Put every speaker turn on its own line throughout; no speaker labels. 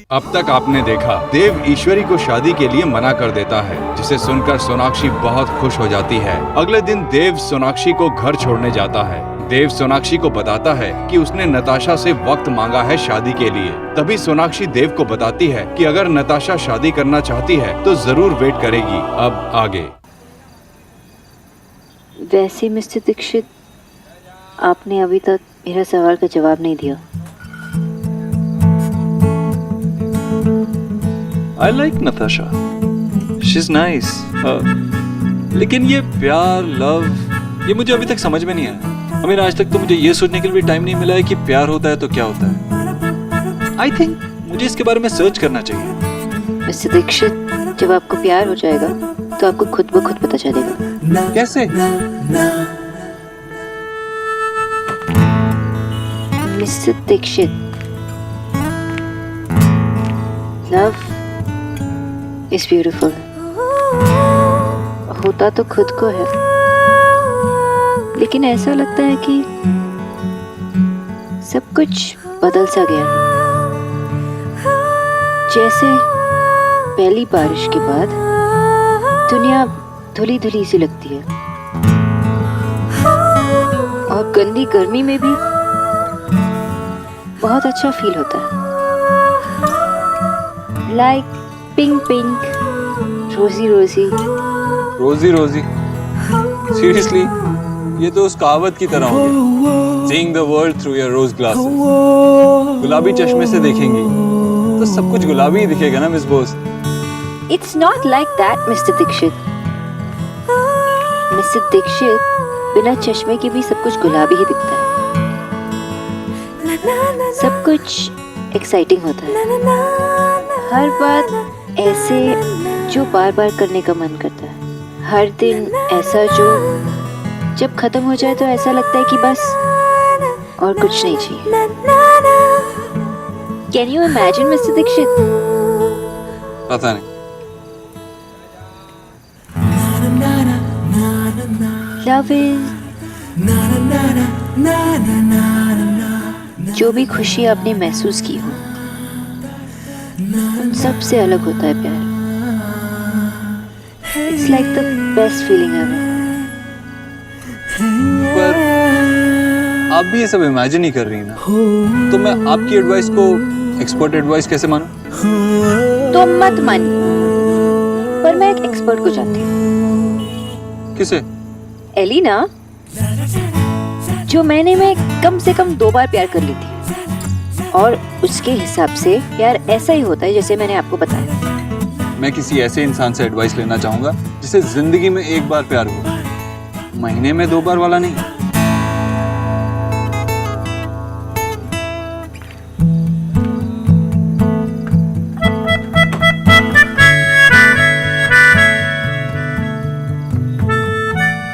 अब तक आपने देखा, देव ईश्वरी को शादी के लिए मना कर देता है, जिसे सुनकर सोनाक्षी बहुत खुश हो जाती है। अगले दिन देव सोनाक्षी को घर छोड़ने जाता है। देव सोनाक्षी को बताता है कि उसने नताशा से वक्त मांगा है शादी के लिए। तभी सोनाक्षी देव को बताती है कि अगर नताशा शादी करना चाहती है तो जरूर वेट करेगी। अब आगे।
वैसे मिस्टर दीक्षित, आपने अभी तक मेरा सवाल का जवाब नहीं दिया।
I like Natasha. She's nice. लेकिन ये प्यार, लव, ये मुझे अभी तक समझ में नहीं आया। आज तक तो मुझे ये सोचने के लिए भी टाइम नहीं मिला है कि प्यार होता है तो क्या होता है। I think मुझे इसके बारे में सर्च करना चाहिए।
मिस्टर दीक्षित, जब आपको प्यार हो जाएगा तो आपको खुद ब खुद पता चलेगा।
कैसे?
Mister Dixit, love is beautiful. होता तो खुद को है, लेकिन ऐसा लगता है कि सब कुछ बदल सा गया है। जैसे पहली बारिश के बाद दुनिया धुली धुली सी लगती है, और गंदी गर्मी में भी बहुत अच्छा फील होता है। लाइक पिंक पिंक, रोजी रोजी।
रोजी रोजी? सीरियसली? ये तो उस कहावत की तरह हो गया, Seeing the world through your rose glasses। गुलाबी चश्मे से देखेंगी तो सब कुछ गुलाबी ही दिखेगा ना miss Bose.
It's not like that, Mr. Dixit। Mister Dixit, बिना चश्मे के भी सब कुछ गुलाबी ही दिखता है। सब कुछ एक्साइटिंग होता है। हर बात ऐसे जो बार बार करने का मन करता है। हर दिन ऐसा जो जब खत्म हो जाए तो ऐसा लगता है कि बस और कुछ नहीं चाहिए। Can you imagine mister Dixit?
पता नहीं।
लव इज, जो भी खुशी आपने महसूस की हो उन सब से अलग होता है प्यार। It's like the best feeling ever.
पर आप भी ये सब इमेजिन ही कर रही हैं ना, तो मैं आपकी एडवाइस को एक्सपर्ट एडवाइस कैसे मानूं?
तो मत मानिए, पर मैं एक एक्सपर्ट को जानती हूँ।
किसे?
एलिना, जो महीने में कम से कम 2 बार प्यार कर लेती है, और उसके हिसाब से प्यार ऐसा ही होता है जैसे मैंने आपको बताया।
मैं किसी ऐसे इंसान से एडवाइस लेना चाहूंगा जिसे जिंदगी में 1 बार प्यार हुआ, महीने में 2 बार वाला नहीं।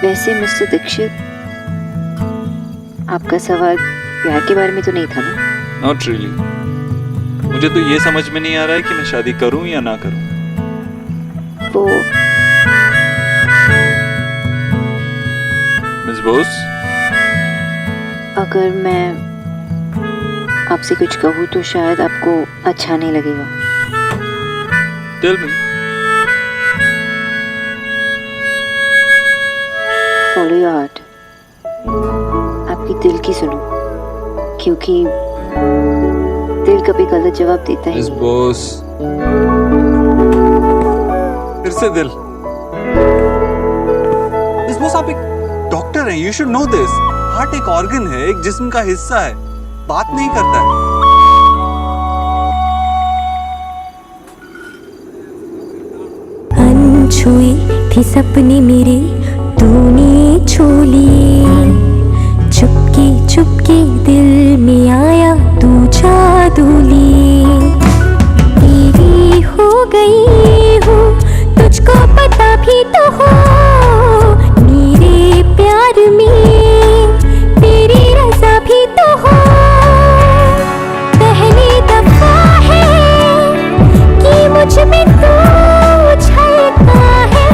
वैसे मिस्टर दीक्षित, आपका सवाल प्यार के बारे में तो नहीं था ना?
Not really. मुझे तो ये समझ में नहीं आ रहा है कि मैं शादी करूं या ना करूं।
वो
मिस बोस,
अगर मैं आपसे कुछ कहूँ तो शायद आपको अच्छा नहीं लगेगा।
Tell me.
Follow your heart. आपकी दिल की सुनो, क्योंकि दिल कभी गलत जवाब देता है।
मिस बोस, फिर से दिल। मिस बोस, आप एक डॉक्टर हैं, you should know this. Heart एक ऑर्गन है, एक जिस्म का हिस्सा है, बात नहीं करता है।
अनछुई थी सपने मेरे, तूने छू ली। चुपके चुपके दिल में आया तू जादूली। तेरी हो गई हूँ, तुझको पता भी तो हो। मेरे प्यार में तेरी रज़ा भी तो हो। पहली दफा है कि मुझ में तू छलका है।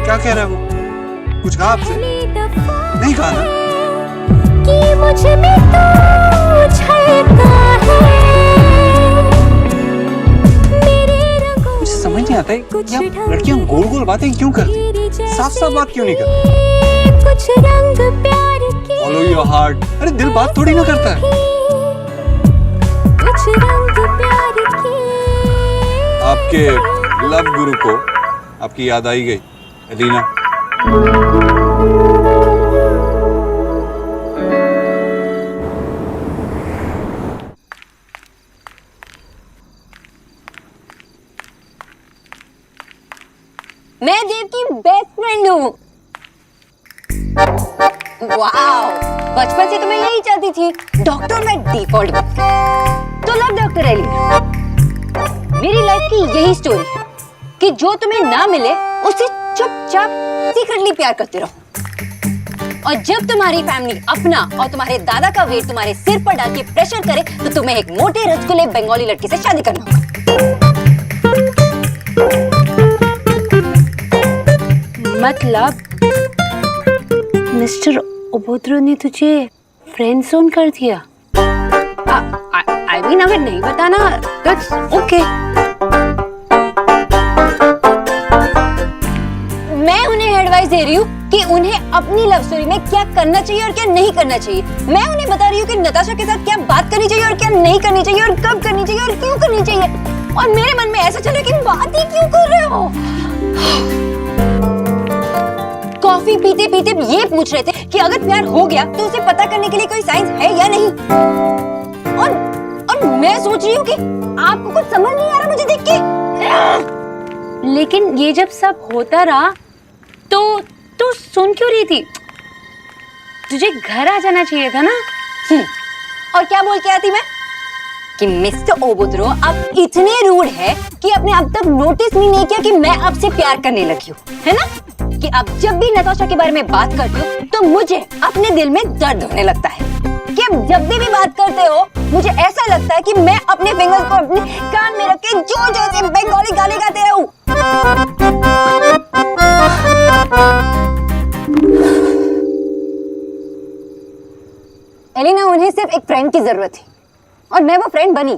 क्या कह रहा है वो? कुछ कहा आपसे? नहीं कहा ना?
कि मुझ में तू छलका है।
आता है कि आप लड़कियां गोल गोल बातें क्यों करती, साफ साफ बात क्यों नहीं करती?
कुछ रंग प्यार के,
फॉलो योर हार्ट। अरे दिल बात थोड़ी ना करता है।
कुछ रंग प्यार के।
आपके लव गुरु को आपकी याद आई गई एलिना?
मैं देव की बेस्ट फ्रेंड हूँ। वाओ, बचपन से तो मैं यही चाहती थी, डॉक्टर में डिफॉल्ट बन गई। तो लव डॉक्टर एलिना, मेरी लाइफ की यही स्टोरी है कि जो तुम्हें ना मिले उससे चुपचाप सीक्रेटली प्यार करते रहो, और जब तुम्हारी फैमिली अपना और तुम्हारे दादा का वेट तुम्हारे सिर पर डाल के प्रेशर करे तो तुम्हें एक मोटे रसगुल्ले बंगाली लड़की से शादी करना होगा।
मतलब मिस्टर ओबोत्रो ने तुझे फ्रेंड जोन कर दिया?
आई मीन अगर नहीं बताना दैट्स ओके। मैं उन्हें एडवाइस दे रही हूँ कि उन्हें अपनी लव स्टोरी में क्या करना चाहिए और क्या नहीं करना चाहिए। मैं उन्हें बता रही हूँ कि नताशा के साथ क्या बात करनी चाहिए और क्या नहीं करनी चाहिए, और कब करनी चाहिए और क्यों करनी चाहिए। और मेरे मन में ऐसा चल रहा है कि बात ही क्यों कर रहे हो। कॉफी पीते पीते ये पूछ रहे थे कि अगर प्यार हो गया तो उसे पता करने के लिए कोई साइंस है या नहीं। और मैं सोच रही हूँ कि आपको कुछ समझ नहीं आ रहा मुझे देख के।
लेकिन ये जब सब होता रहा तो तू सुन क्यों रही थी? तुझे घर आ जाना चाहिए था ना।
और क्या बोल के आती मैं कि मिस्टर ओबोत्रो आप इतने रूड है कि आपने अब तक नोटिस भी नहीं किया कि मैं आपसे प्यार करने लगी हूँ, है ना? कि आप जब भी नताशा के बारे में बात करते हो तो मुझे अपने दिल में दर्द होने लगता है कि आप जब भी बात करते हो मुझे ऐसा लगता है कि मैं अपने फिंगर्स को अपने कान में रख के जोर जोर से बंगाली गाली गाते रहूं। एलिना, उन्हें सिर्फ एक फ्रेंड की जरूरत थी और मैं वो फ्रेंड बनी।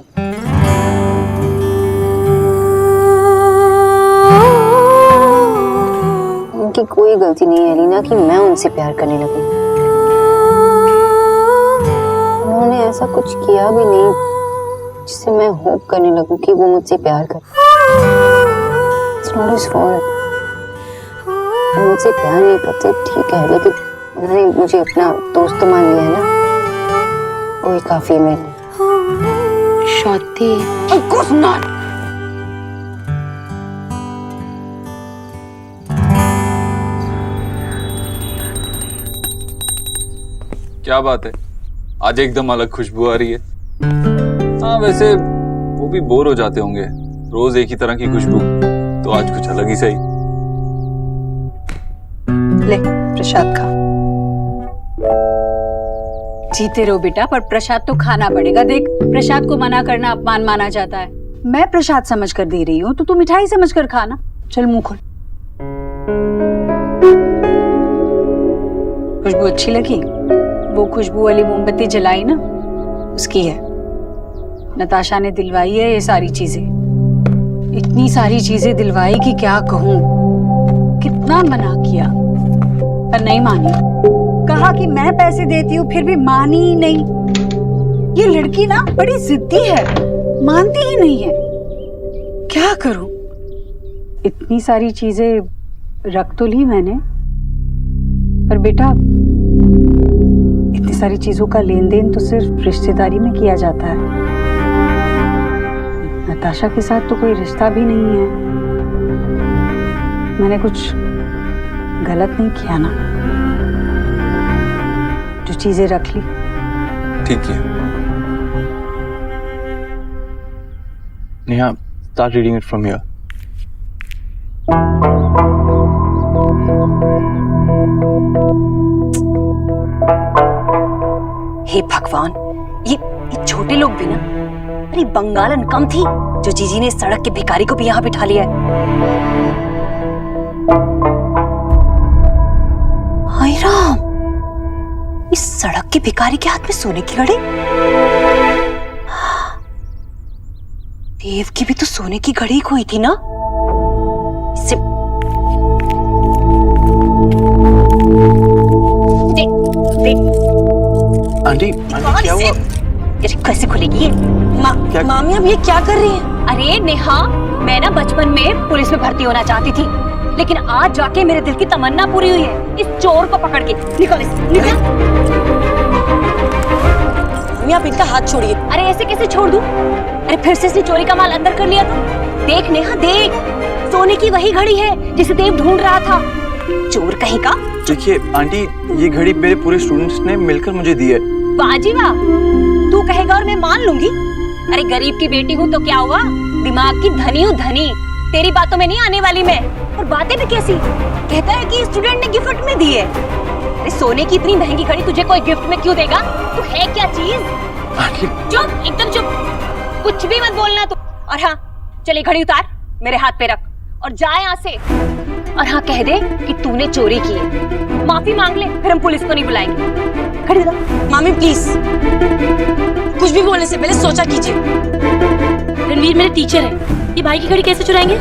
उनकी कोई गलती नहीं है एलिना कि मैं उनसे प्यार करने लगी। उन्होंने ऐसा कुछ किया भी नहीं जिससे मैं होप करने लगूं कि वो मुझसे प्यार करे। It's not his fault। वो मुझसे प्यार नहीं करते ठीक है, लेकिन उन्होंने मुझे अपना दोस्त तो मान लिया है ना, वही काफी है मेरे लिए।
शौती,
Of course not।
क्या बात है, आज एकदम अलग खुशबू आ रही है। हाँ वैसे वो भी बोर हो जाते होंगे रोज एक ही तरह की खुशबू, तो आज कुछ अलग ही सही।
ले प्रसाद खा। जीते रहो बेटा, पर प्रसाद तो खाना पड़ेगा। देख, प्रसाद को मना करना अपमान माना जाता है। मैं प्रसाद समझ कर दे रही हूँ तो तू मिठाई समझ कर खाना। चल मुंह खोल। खुशबू अच्छी लगी? वो खुशबू वाली मोमबत्ती जलाई ना, उसकी है। नताशा ने दिलवाई है ये सारी चीजें, इतनी सारी चीजें दिलवाई कि क्या कहूँ। कितना मना किया पर नहीं मानी। कहा कि मैं पैसे देती हूँ फिर भी मानी ही नहीं। ये लड़की ना बड़ी जिद्दी है, मानती ही नहीं है। क्या करूं? इतनी सारी चीजें रख तो ली मैंने, पर बेटा इतनी सारी चीजों का लेन देन तो सिर्फ रिश्तेदारी में किया जाता है। नताशा के साथ तो कोई रिश्ता भी नहीं है। मैंने कुछ गलत नहीं किया ना, जो चीजें रख ली।
ठीक है
Neha, start reading it from here.
हे भगवान, ये छोटे लोग भी ना, अरे बंगालन कम थी जो जीजी ने सड़क के भिखारी को भी यहाँ बिठा लिया है। हाय राम, इस सड़क के भिखारी के हाथ में सोने की घड़ी। देव की भी तो सोने की घड़ी खोई थी ना।
देख
आंटी आंटी क्या हुआ?
ये कैसे खुलेगी ये?
क्या?
मामी अब ये क्या कर रही है? अरे नेहा, मैं ना बचपन में पुलिस में भर्ती होना चाहती थी, लेकिन आज जाके मेरे दिल की तमन्ना पूरी हुई है। इस चोर को पकड़ के निकल, निकल। मामी आप इनका हाथ छोड़िए। अरे ऐसे कैसे छोड़ दूं? अरे फिर से इसने चोरी का माल अंदर कर लिया तो? देख नेहा देख, सोने की वही घड़ी है जिसे देव ढूंढ रहा था। चोर कहीं का।
देखिए आंटी, ये घड़ी मेरे पूरे स्टूडेंट्स ने मिलकर मुझे दी है।
बाजी वाह, तू कहेगा और मैं मान लूंगी। अरे गरीब की बेटी हूँ तो क्या हुआ, दिमाग की धनी हूँ धनी। तेरी बातों में नहीं आने वाली मैं। और बातें भी कैसी, कहता है कि स्टूडेंट ने गिफ्ट में दी है। अरे सोने की इतनी महंगी घड़ी तुझे कोई गिफ्ट में क्यों देगा? तू है क्या चीज?
आंटी
चुप, एकदम चुप, कुछ भी मत बोलना तू। और हाँ, चल ये घड़ी उतार, मेरे हाथ पे रख और जा यहाँ से। और हाँ, कह दे कि तूने चोरी की है, माफी मांग ले, फिर हम पुलिस को नहीं बुलाएंगे। घड़ी दे।
मामी प्लीज, कुछ भी बोलने से पहले सोचा कीजिए।
रणवीर मेरे टीचर हैं, ये भाई की घड़ी कैसे चुराएंगे?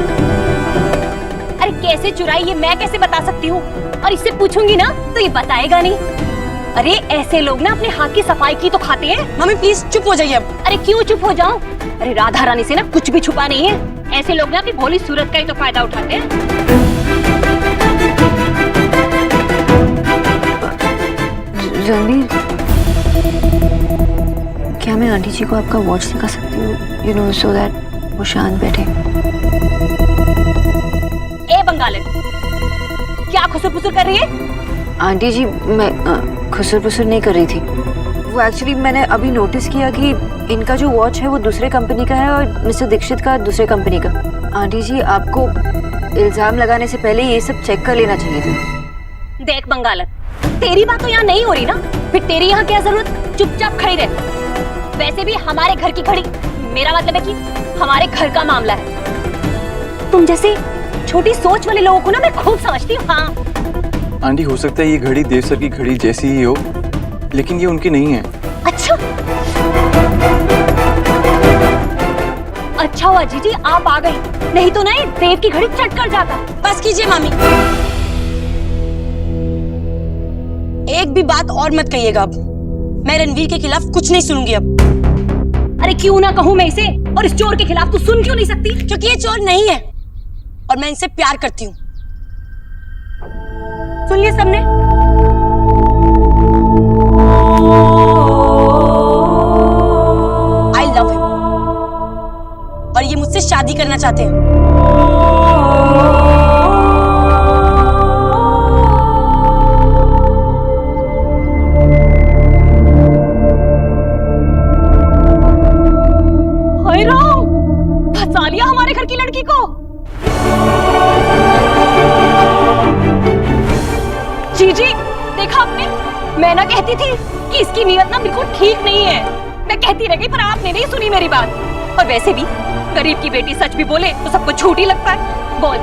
अरे कैसे चुराई ये मैं कैसे बता सकती हूँ? और इससे पूछूंगी ना तो ये बताएगा नहीं। अरे ऐसे लोग ना अपने हाथ की सफाई की तो खाते हैं।
मामी प्लीज चुप हो जाइए अब।
अरे क्यों चुप हो जाऊं? अरे राधा रानी से ना कुछ भी छुपा नहीं है। ऐसे लोग ना अपनी भोली सूरत का ही तो फायदा उठाते हैं।
रणवीर, क्या मैं आंटी जी को आपका वॉच दिखा सकती हूँ? यू नो, सो दैट वो शांत बैठे।
ए बंगालन, क्या खुसुर पुसुर कर रही है?
आंटी जी, मैं खुसर पुसर नहीं कर रही थी। वो एक्चुअली मैंने अभी नोटिस किया कि इनका जो वॉच है वो दूसरे कंपनी का है और मिस्टर दीक्षित का दूसरे कंपनी का। आंटी जी, आपको इल्जाम लगाने से पहले ये सब चेक कर लेना चाहिए था।
देख बंगालन, तेरी बात तो यहाँ नहीं हो रही ना, फिर तेरी यहाँ क्या जरूरत? चुपचाप खड़ी रह। वैसे भी हमारे घर की घड़ी, मेरा मतलब है कि हमारे घर का मामला है। तुम जैसे छोटी सोच वाले लोगों को ना मैं खूब समझती हूँ। हाँ
आंटी, हो सकता है ये घड़ी देव सर की घड़ी जैसी ही हो, लेकिन ये उनकी नहीं है।
अच्छा, अच्छा हुआ जीजी आप आ गई, नहीं तो ना ये देव की घड़ी चट कर जाता।
बस कीजिए मामी, एक भी बात और मत कहिएगा अब। मैं रणवीर के खिलाफ कुछ नहीं सुनूंगी अब।
अरे क्यों ना कहूँ मैं इसे, और इस चोर के खिलाफ तू सुन क्यों नहीं सकती?
क्योंकि ये चोर नहीं है और मैं इनसे प्यार करती हूँ।
सुन लिया सबने?
आई लव हिम और ये मुझसे शादी करना चाहते हैं।
हाय राम, फंसा लिया हमारे घर की लड़की को। जीजी देखा आपने, मैं ना कहती थी कि इसकी नीयत ना बिल्कुल ठीक नहीं है। मैं कहती रह गई पर आपने नहीं सुनी मेरी बात। और वैसे भी गरीब की बेटी सच भी बोले तो सबको झूठ ही लगता है। बोल,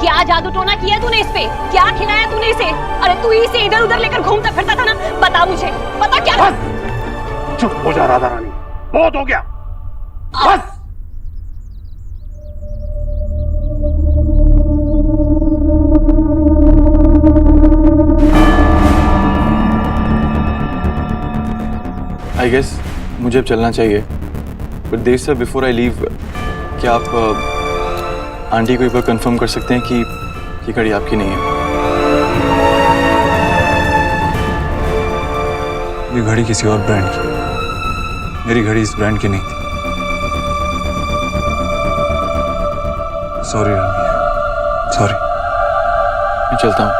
क्या जादू टोना किया तूने इस पे? क्या खिलाया तूने इसे? अरे तू ही इसे इधर उधर लेकर घूमता फिरता था ना, बता मुझे, पता क्या?
चुप हो जा राधा रानी, बहुत हो गया, बस।
आई गेस मुझे अब चलना चाहिए, but Dev sir, before I leave, क्या आप आंटी को एक बार कंफर्म कर सकते हैं कि ये घड़ी आपकी नहीं है?
ये घड़ी किसी और ब्रांड की है। मेरी घड़ी इस ब्रांड की नहीं थी। Sorry Ranveer, sorry.
मैं चलता हूँ।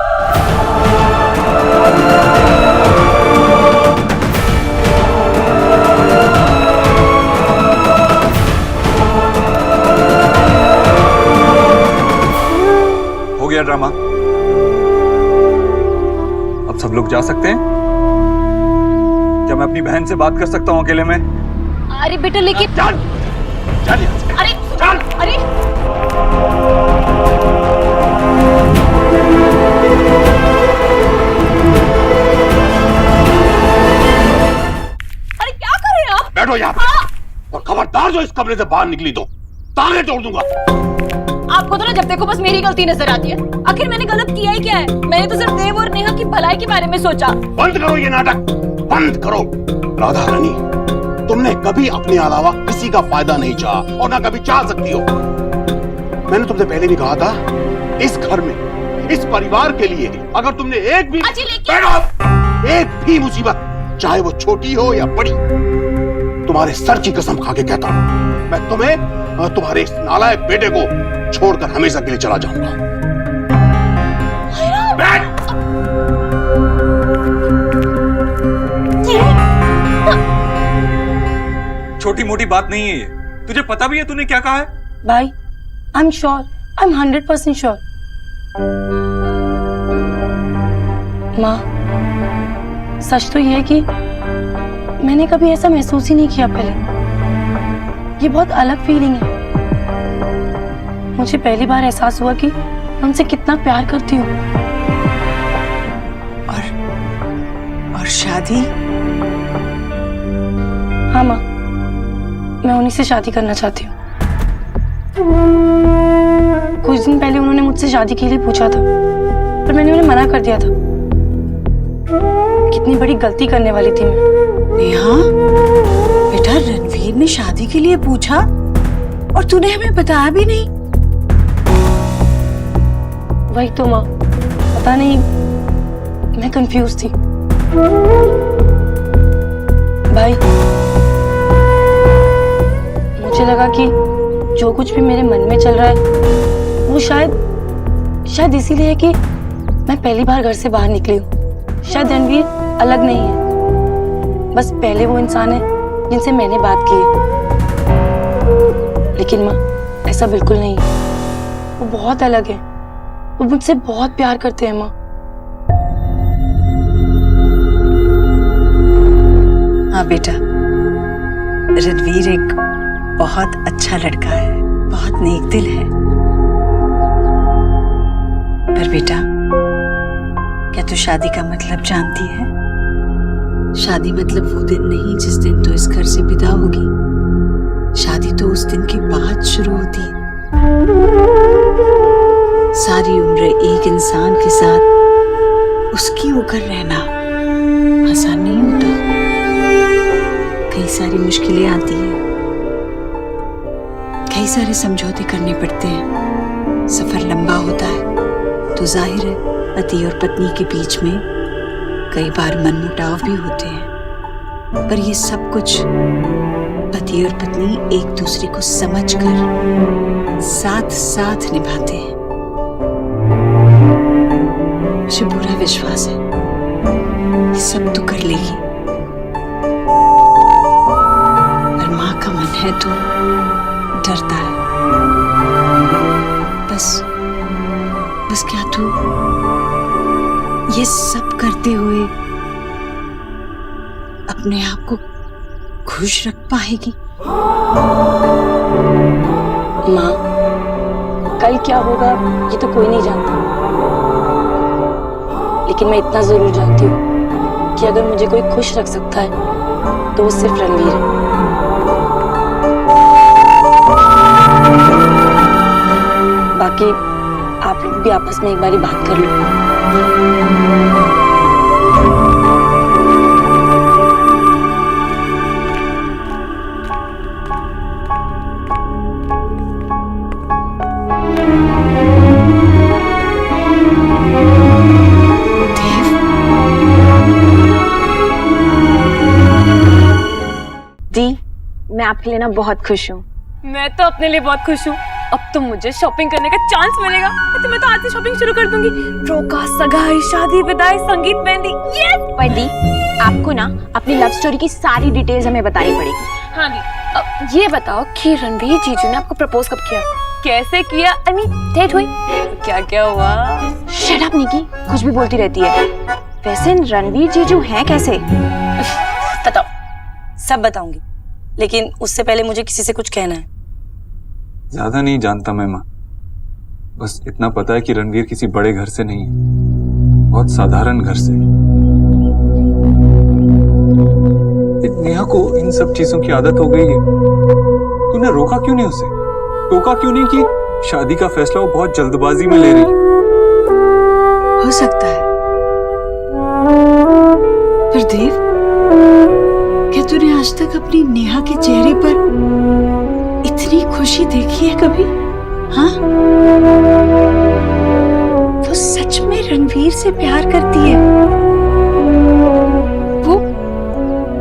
हो गया ड्रामा, अब सब लोग जा सकते हैं? क्या मैं अपनी बहन से बात कर सकता हूँ अकेले में?
अरे बेटा लेकिन
चल चल यहाँ से।
अरे
चल।
अरे अरे क्या कर रहे हैं आप?
बैठो यहाँ पे और खबरदार जो इस कमरे से बाहर निकली तो ताले तोड़ दूंगा।
आपको तो ना जब देखो बस मेरी गलती नजर आती है। आखिर मैंने गलत किया ही क्या है? मैंने तो सिर्फ देव और नेहा की भलाई के बारे में सोचा।
बंद करो ये नाटक, बंद करो। राधा रानी, तुमने कभी अपने अलावा किसी का फायदा नहीं चाहा और ना कभी चाह सकती हो। मैंने तुमसे पहले भी कहा था, इस घर में, इस परिवार के लिए अगर तुमने एक भी मुसीबत, चाहे वो छोटी हो या बड़ी, तुम्हारे सर की कसम खा के कहता हूं, मैं तुम्हें और तुम्हारे इस नालायक बेटे को छोड़कर हमेशा के लिए चला जाऊंगा। बैठ!
छोटी मोटी बात नहीं है ये, तुझे पता भी है तूने क्या कहा है?
भाई, I am sure, I am 100% sure. माँ, सच तो ये है कि मैंने कभी ऐसा महसूस ही नहीं किया पहले। ये बहुत अलग फीलिंग है। मुझे पहली बार एहसास हुआ कि मैं उनसे कितना प्यार करती हूँ।
और शादी?
हाँ माँ, मैं उन्हीं से शादी करना चाहती हूँ। कुछ दिन पहले उन्होंने मुझसे शादी के लिए पूछा था, पर मैंने उन्हें मना कर दिया था। कितनी बड़ी गलती करने वाली थी मैं।
नेहा, बेटा रणवीर ने शादी के लिए पूछा और तूने हमें बताया भी नहीं।
वही तो माँ, पता नहीं, मैं कंफ्यूज थी। भाई, मुझे लगा कि जो कुछ भी मेरे मन में चल रहा है वो शायद इसीलिए है कि मैं पहली बार घर से बाहर निकली हूँ। शायद रणवीर अलग नहीं है, बस पहले वो इंसान है जिनसे मैंने बात की है। लेकिन माँ, ऐसा बिल्कुल नहीं है। वो बहुत अलग है। वो मुझसे बहुत प्यार करते हैं माँ।
हाँ बेटा, रणवीर एक बहुत अच्छा लड़का है, बहुत नेक दिल है। पर बेटा, क्या तू शादी का मतलब जानती है? शादी मतलब वो दिन नहीं जिस दिन तो इस घर से विदा होगी। शादी तो उस दिन के बाद शुरू होती है। सारी उम्र एक इंसान के साथ उसकी होकर रहना आसान नहीं होता। कई सारी मुश्किलें आती हैं, कई सारे समझौते करने पड़ते हैं। सफर लंबा होता है तो जाहिर है पति और पत्नी के बीच में कई बार मनमुटाव भी होते हैं, पर ये सब कुछ पति और पत्नी एक दूसरे को समझकर साथ साथ निभाते हैं। मुझे पूरा विश्वास है ये सब तो कर लेगी। पर माँ का मन है तो डरता है। बस क्या तू ये सब करते हुए अपने आप को खुश रख पाएगी?
माँ, कल क्या होगा ये तो कोई नहीं जानता, लेकिन मैं इतना जरूर जानती हूँ कि अगर मुझे कोई खुश रख सकता है तो वो सिर्फ रणवीर है। बाकी आप लोग भी आपस में एक बारी बात कर लो।
दी, मैं आपके लिए ना बहुत खुश हूँ। मैं तो अपने लिए बहुत खुश हूँ। अब तो मुझे शॉपिंग करने का चांस मिलेगा, तो मैं तो आज से शॉपिंग शुरू कर दूंगी। रोका, सगाई, शादी, विदाई, संगीत, मेहंदी, यस। पर दी, आपको ना अपनी लव स्टोरी की सारी डिटेल्स हमें बतानी पड़ेगी। हाँ दी, अब ये बताओ कि रणवीर जीजू ने आपको प्रपोज कब किया, कैसे किया, आई मीन डेट हुई, क्या क्या हुआ? शट अप निकी, कुछ भी बोलती रहती है। वैसे रणवीर जीजू हैं कैसे?
बताओ, सब बताऊंगी, लेकिन उससे पहले मुझे किसी से कुछ कहना है।
ज्यादा नहीं जानता मैं माँ, बस इतना पता है कि रणवीर किसी बड़े घर से नहीं है, बहुत साधारण घर से। नेहा को इन सब चीजों की आदत हो गई है। तूने रोका क्यों नहीं उसे? टोका क्यों नहीं कि शादी का फैसला वो बहुत जल्दबाजी में ले रही।
हो सकता है, पर देव, क्या तूने आज तक अपनी नेहा के चेहरे पर इतनी खुशी देखी है कभी? हाँ, वो सच में रणवीर से प्यार करती है। वो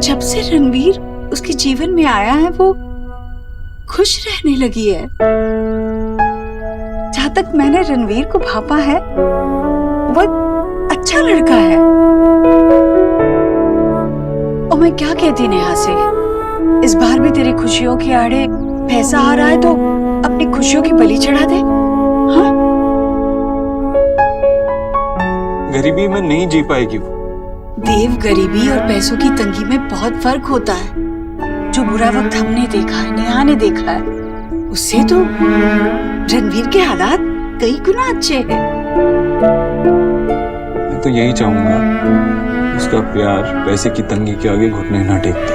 जब से रणवीर उसके जीवन में आया है, वो खुश रहने लगी है। जहां तक मैंने रणवीर को भापा है, वो अच्छा लड़का है। और मैं क्या कहती नेहा से, इस बार भी तेरी खुशियों के आड़े पैसा आ रहा है तो अपनी खुशियों की बलि चढ़ा दे। हाँ,
गरीबी में नहीं जी पाएगी वो।
देव, गरीबी और पैसों की तंगी में बहुत फर्क होता है। जो बुरा वक्त हमने देखा है, नेहा ने देखा है, उससे तो रणवीर के हालात कई गुना अच्छे हैं।
मैं तो यही चाहूंगा, उसका प्यार पैसे की तंगी के आगे घुटने ना टेकते।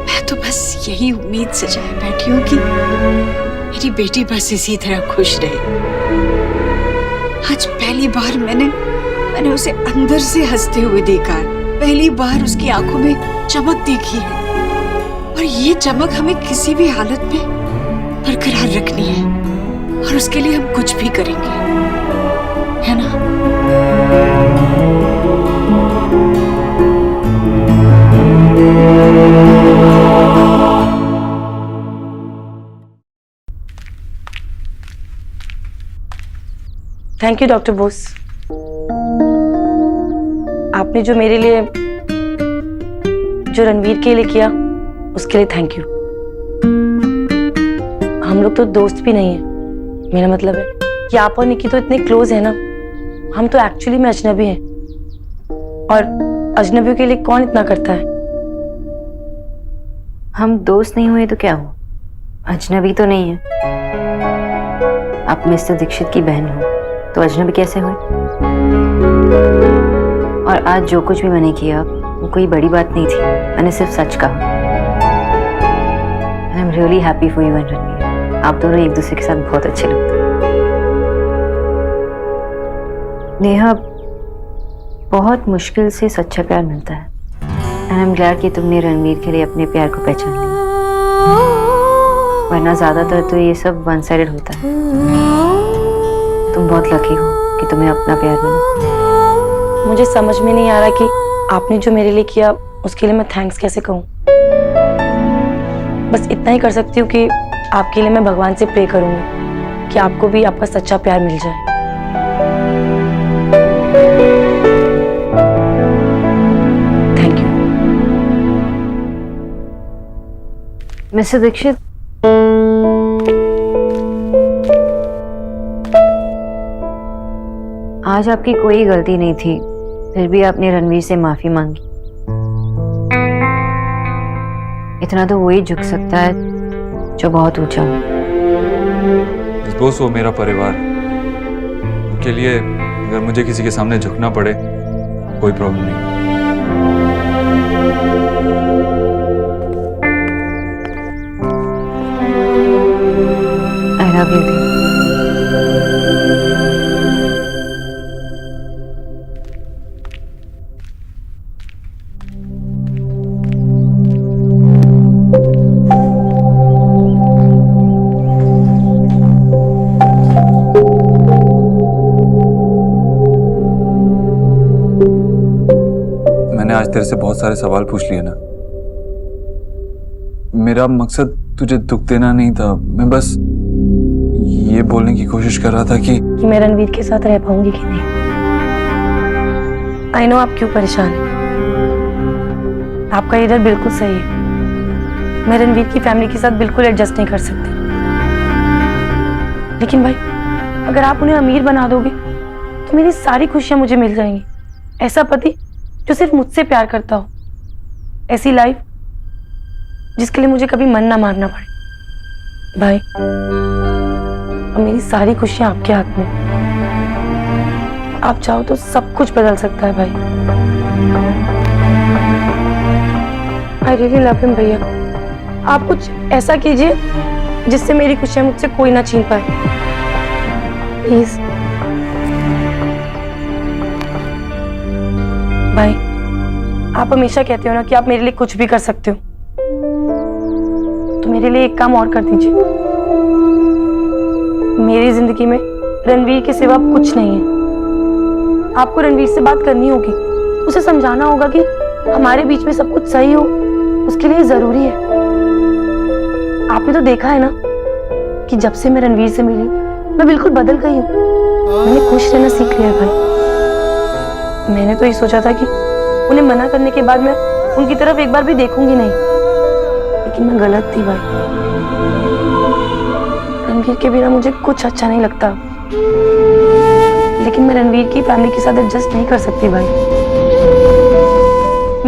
मैं तो बस यही उम्मीद सजाए बैठी हूँ कि मेरी बेटी बस इसी तरह खुश रहे। आज पहली बार मैंने उसे अंदर से हंसते हुए देखा है। पहली बार उसकी आंखों में चमक देखी है। और ये चमक हमें किसी भी हालत में बरकरार रखनी है। और उसके लिए हम कुछ भी करेंगे, है ना?
Thank you doctor Bose. आपने जो मेरे लिए, जो रणवीर के लिए किया, उसके लिए थैंक यू। हम लोग तो दोस्त भी नहीं हैं। मेरा मतलब है कि आप और निकी तो इतने क्लोज है ना, हम तो एक्चुअली में अजनबी हैं। और अजनबियों के लिए कौन इतना करता है?
हम दोस्त नहीं हुए तो क्या हुआ, अजनबी तो नहीं है। आप मिस्टर दीक्षित की बहन हो तो अजनबी कैसे हुए? और आज जो कुछ भी मैंने किया वो कोई बड़ी बात नहीं थी, मैंने सिर्फ सच कहा। I am really happy for you and Ranveer. आप दोनों एक दूसरे के साथ बहुत अच्छे लगते हैं। नेहा, बहुत मुश्किल से सच्चा प्यार मिलता है। एंड आई एम ग्लैड कि तुमने रणवीर के लिए अपने प्यार को पहचान लिया, वरना ज्यादातर तो ये सब वन साइडेड होता है। तुम बहुत लकी हो कि तुम्हें अपना प्यार मिला।
मुझे समझ में नहीं आ रहा कि आपने जो मेरे लिए किया उसके लिए मैं थैंक्स कैसे कहूँ। बस इतना ही कर सकती हूँ कि आपके लिए मैं भगवान से प्रे करूँगी कि आपको भी आपका सच्चा प्यार मिल जाए। Thank you
mister Dixit. आज आपकी कोई गलती नहीं थी, फिर भी आपने रणवीर से माफी मांगी। इतना तो वही झुक सकता है जो बहुत ऊंचा हो।
बोस, वो मेरा परिवार, उनके लिए अगर मुझे किसी के सामने झुकना पड़े कोई प्रॉब्लम नहीं।
आई लव यू।
मैंने आज तेरे से बहुत सारे सवाल पूछ लिए ना। मेरा मकसद तुझे दुख देना नहीं था, मैं बस ये बोलने की कोशिश कर रहा था कि
मैं रणवीर के साथ रह पाऊंगी कि नहीं। आई नो आप क्यों परेशान हैं। आपका ये डर बिल्कुल सही है। मैं रणवीर की फैमिली के साथ बिल्कुल एडजस्ट नहीं कर सकती। लेकिन भाई, अगर आप उन्हें अमीर बना दोगे तो मेरी सारी खुशियां मुझे मिल जाएंगी। ऐसा पति जो सिर्फ मुझसे प्यार करता हो, ऐसी लाइफ जिसके लिए मुझे कभी मन ना मारना पड़े। भाई, अब मेरी सारी खुशियां आपके हाथ में। आप चाहो तो सब कुछ बदल सकता है भाई। आई रियली लव हिम भैया। आप कुछ ऐसा कीजिए जिससे मेरी खुशियां मुझसे कोई ना छीन पाए। प्लीज भाई, आप हमेशा कहते हो ना कि आप मेरे लिए कुछ भी कर सकते हो, तो मेरे लिए एक काम और कर दीजिए। मेरी जिंदगी में रणवीर के सिवा कुछ नहीं है। आपको रणवीर से बात करनी होगी, उसे समझाना होगा कि हमारे बीच में सब कुछ सही हो उसके लिए जरूरी है। आपने तो देखा है ना कि जब से मैं रणवीर से मिली मैं बिल्कुल बदल गई हूँ। मैंने खुश रहना सीख लिया है भाई। मैंने तो ये सोचा था कि उन्हें मना करने के बाद मैं उनकी तरफ एक बार भी देखूंगी नहीं, लेकिन मैं गलत थी भाई। रणवीर के बिना मुझे कुछ अच्छा नहीं लगता, लेकिन मैं रणवीर की फैमिली के साथ एडजस्ट नहीं कर सकती भाई।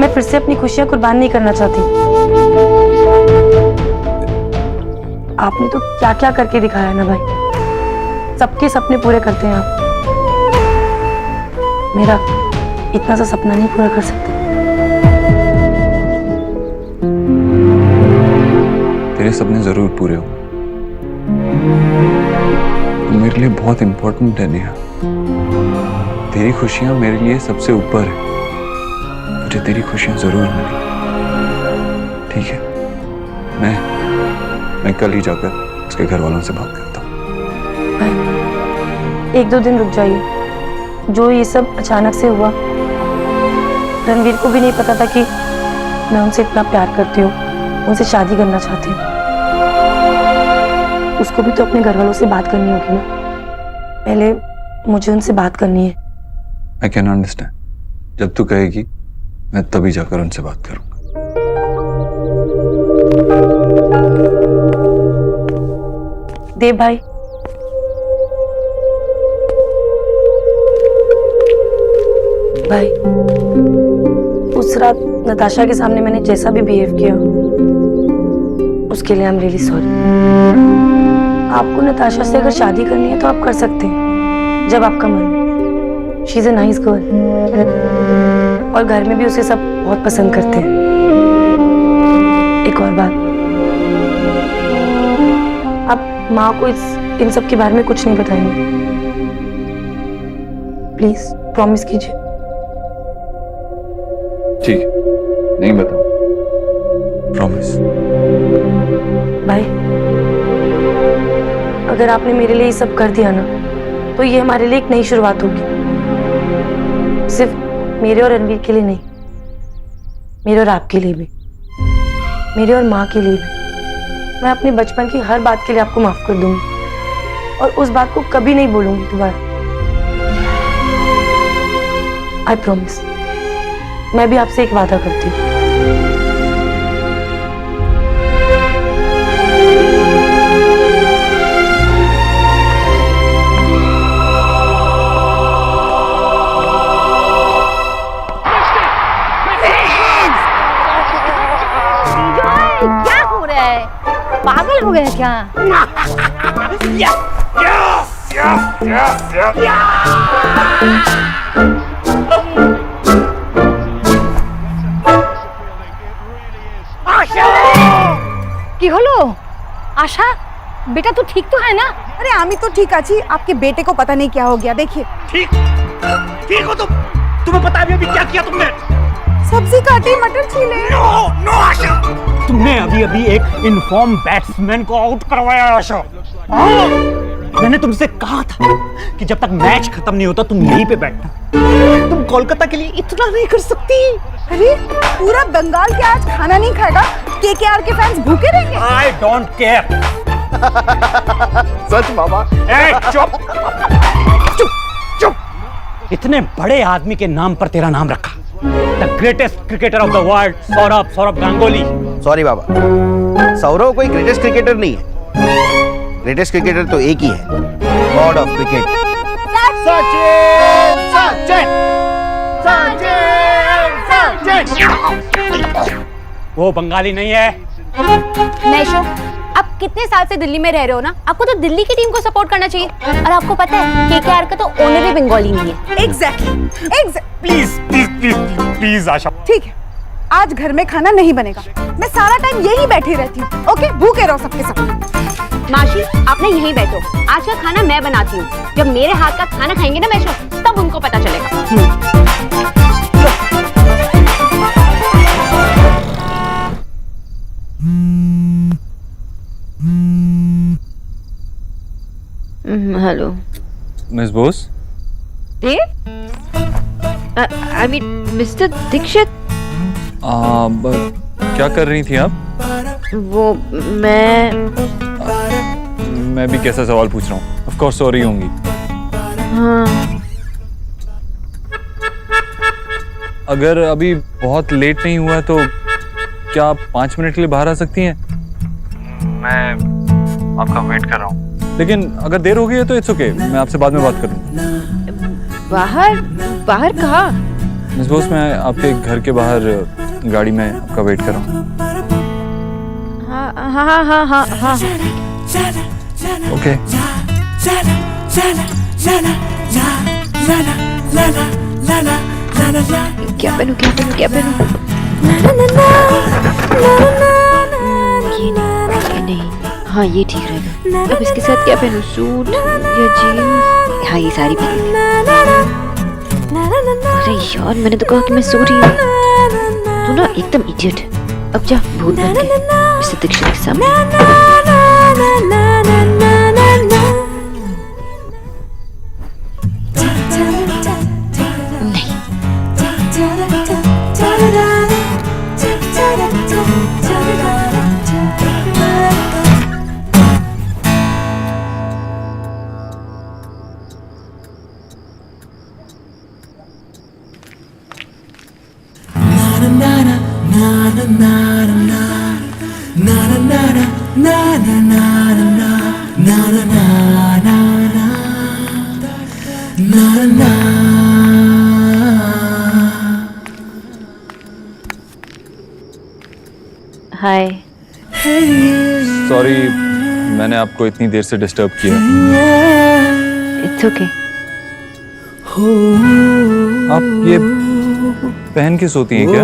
मैं फिर से अपनी खुशियां कुर्बान नहीं करना चाहती। आपने तो क्या क्या करके दिखाया ना भाई, सबके सपने पूरे करते हैं आप, मेरा इतना सा सपना नहीं पूरा कर सकते।
तेरे सपने जरूर पूरे हो, मेरे लिए बहुत इंपॉर्टेंट है नेहा। तेरी खुशियां मेरे लिए सबसे ऊपर है। मुझे तेरी खुशियां जरूर मिली, ठीक है? मैं कल ही जाकर उसके घर वालों से बात करता हूँ।
एक दो दिन रुक जाइए। जो ये सब अचानक से हुआ, रणवीर को भी नहीं पता था कि मैं उनसे इतना प्यार करती हूँ, उनसे शादी करना चाहती हूँ। उसको भी तो अपने घर वालों से बात करनी होगी ना। पहले मुझे उनसे बात करनी है।
I can understand। जब तू कहेगी मैं तभी जाकर उनसे बात करूंगा।
देव भाई, भाई उस रात नताशा के सामने मैंने जैसा भी बिहेव किया उसके लिए आई एम रियली सॉरी। आपको नताशा से अगर शादी करनी है तो आप कर सकते हैं जब आपका मन हो। She is a nice girl और घर में भी उसे सब बहुत पसंद करते हैं। एक और बात, आप माँ को इन सब के बारे में कुछ नहीं बताएंगे? प्लीज प्रॉमिस कीजिए।
ठीक है, नहीं बताऊं, प्रॉमिस।
भाई, अगर आपने मेरे लिए ये सब कर दिया ना तो ये हमारे लिए एक नई शुरुआत होगी। सिर्फ मेरे और रणवीर के लिए नहीं, मेरे और आपके लिए भी, मेरे और माँ के लिए भी। मैं अपने बचपन की हर बात के लिए आपको माफ कर दूंगी और उस बात को कभी नहीं बोलूंगी दोबारा। I promise. मैं भी आपसे एक वादा करती हूँ।
क्या हो रहा है? पागल हो गए क्या? কি হলো? आशा बेटा तू ठीक तो है ना?
अरे आमी तो ठीक आची, आपके बेटे को पता नहीं क्या हो गया। देखिए
ठीक हो तुम? तुम्हें पता है अभी क्या किया तुमने?
सब्जी काटी, मटर छीले।
नो आशा, तुमने अभी एक इनफॉर्म बैट्समैन को आउट करवाया आशा। मैंने तुमसे कहा था कि जब तक मैच खत्म नहीं होता तुम यहीं पे बैठना। तुम कोलकाता के लिए इतना नहीं कर सकती।
अरे पूरा बंगाल क्या आज खाना नहीं खाएगा? केकेआर के फैंस भूखे रहेंगे।
I don't care. सच बाबा। चुप चुप चुप। इतने बड़े आदमी के नाम पर तेरा नाम रखा, the greatest cricketer of the world, Saurabh Ganguly.
Sorry बाबा, सौरव कोई ग्रेटेस्ट क्रिकेटर नहीं है। ग्रेटेस्ट क्रिकेटर तो एक ही है, God of cricket.
Sachin Sachin Sachin Sachin. वो बंगाली नहीं है।
नैशो, आप कितने साल से दिल्ली में रह रहे हो ना, आपको तो दिल्ली की टीम को सपोर्ट करना चाहिए। और आपको पता है केकेआर का तो ओनर भी बंगाली नहीं है।
Exactly.
Please please please please Asha.
ठीक है, आज घर में खाना नहीं बनेगा। मैं सारा टाइम यही बैठी रहती हूँ। ओके, भूखे रहो सबके सब।
माशी आप ना यहीं बैठो, आज का खाना मैं बनाती हूँ। जब मेरे हाथ का खाना खाएंगे ना मैशो, तब उनको पता चलेगा।
Hello
miss Bose,
I mean mister Dixit.
क्या कर रही थी आप?
वो
मैं भी कैसा सवाल पूछ रहा हूँ? ऑफ कोर्स सॉरी होंगी।
हाँ,
अगर अभी बहुत लेट नहीं हुआ है तो क्या आप 5 मिनट के लिए बाहर आ सकती हैं? मैं आपका वेट कर रहा हूँ। लेकिन अगर देर हो गई है तो इट्स ओके, मैं आपसे बाद में बात करूँ।
बाहर बाहर कहाँ?
मिस बोस, मैं आपके घर के बाहर गाड़ी में आपका वेट कर रहा हूँ।
हाँ हाँ हाँ हाँ हाँ।
ओके।
क्या पहनूं क्या पहनूं क्या पहनूं? ये नहीं, हाँ ये ठीक रहेगा। अब इसके साथ क्या पहनूं? सूट या जीन्स? हाँ ये सारी पहन। अरे यार, मैंने तो कहा कि मैं सो रही हूँ। तू ना एकदम इडियट। अब जा भूत बन के मिस्टर दीक्षित के सामने। हाय।
सॉरी, मैंने आपको इतनी देर से डिस्टर्ब किया।
It's okay.
आप ये पहन के सोती हैं क्या?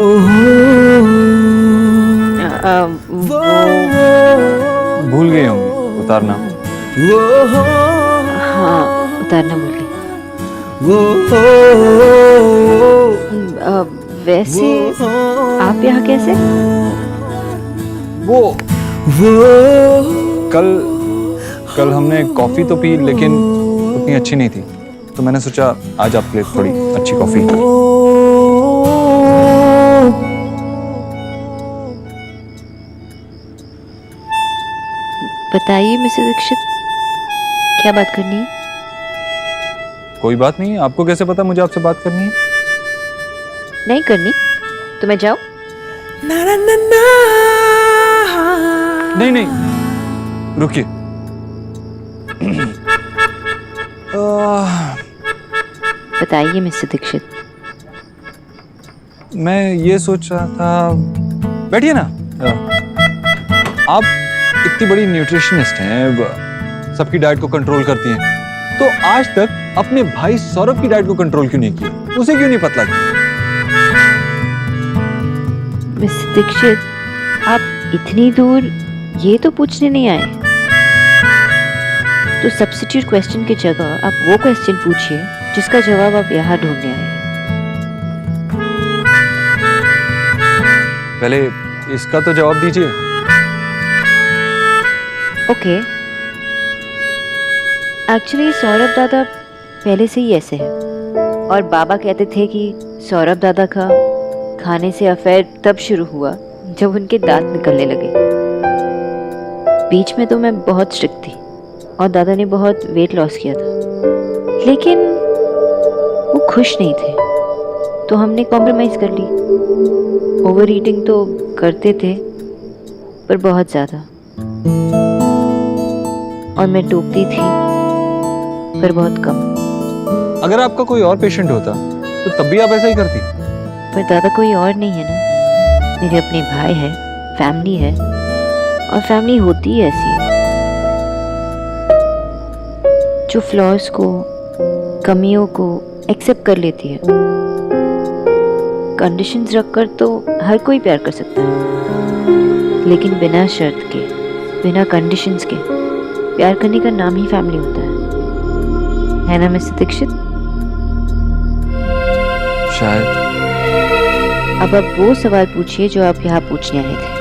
भूल गई होंगी उतारना।
हाँ, उतारना भूल गई। वैसे आप यहाँ कैसे?
वो कल हमने कॉफी तो पी, लेकिन उतनी अच्छी नहीं थी, तो मैंने सोचा आज आपके लिए थोड़ी अच्छी कॉफी।
बताइए मिस्टर दीक्षित, क्या बात करनी है?
कोई बात नहीं है। आपको कैसे पता मुझे आपसे बात करनी है?
नहीं करनी तो मैं जाऊं?
नहीं नहीं, रुकिए।
बताइए मिस्टर दीक्षित।
मैं ये सोच रहा था, बैठिए ना। आप इतनी बड़ी न्यूट्रिशनिस्ट हैं, सबकी डाइट को कंट्रोल करती हैं, तो आज तक अपने भाई सौरभ की डाइट को कंट्रोल क्यों नहीं किया? उसे क्यों नहीं पतला किया?
मिस्टर दीक्षित, आप इतनी दूर ये तो पूछने नहीं आए, तो सब्स्टिट्यूट क्वेश्चन की जगह आप वो क्वेश्चन पूछिए जिसका जवाब आप यहाँ ढूंढने आए।
पहले इसका तो जवाब दीजिए।
ओके, एक्चुअली सौरभ दादा पहले से ही ऐसे हैं, और बाबा कहते थे कि सौरभ दादा का खाने से अफेयर तब शुरू हुआ जब उनके दांत निकलने लगे। बीच में तो मैं बहुत स्ट्रिक्ट थी और दादा ने बहुत वेट लॉस किया था, लेकिन वो खुश नहीं थे, तो हमने कॉम्प्रोमाइज कर ली। ओवर ईटिंग तो करते थे, पर बहुत ज़्यादा, और मैं टोकती थी, पर बहुत कम।
अगर आपका कोई और पेशेंट होता तो तब भी आप ऐसा ही करती?
पर दादा कोई और नहीं है ना, मेरे अपने भाई है, फैमिली है, और फैमिली होती ही ऐसी है, जो फ्लॉज को, कमियों को एक्सेप्ट कर लेती है। कंडीशंस रखकर तो हर कोई प्यार कर सकता है, लेकिन बिना शर्त के, बिना कंडीशंस के प्यार करने का नाम ही फैमिली होता है ना मिस्टर दीक्षित?
शायद।
अब आप वो सवाल पूछिए जो आप यहाँ पूछने आए थे।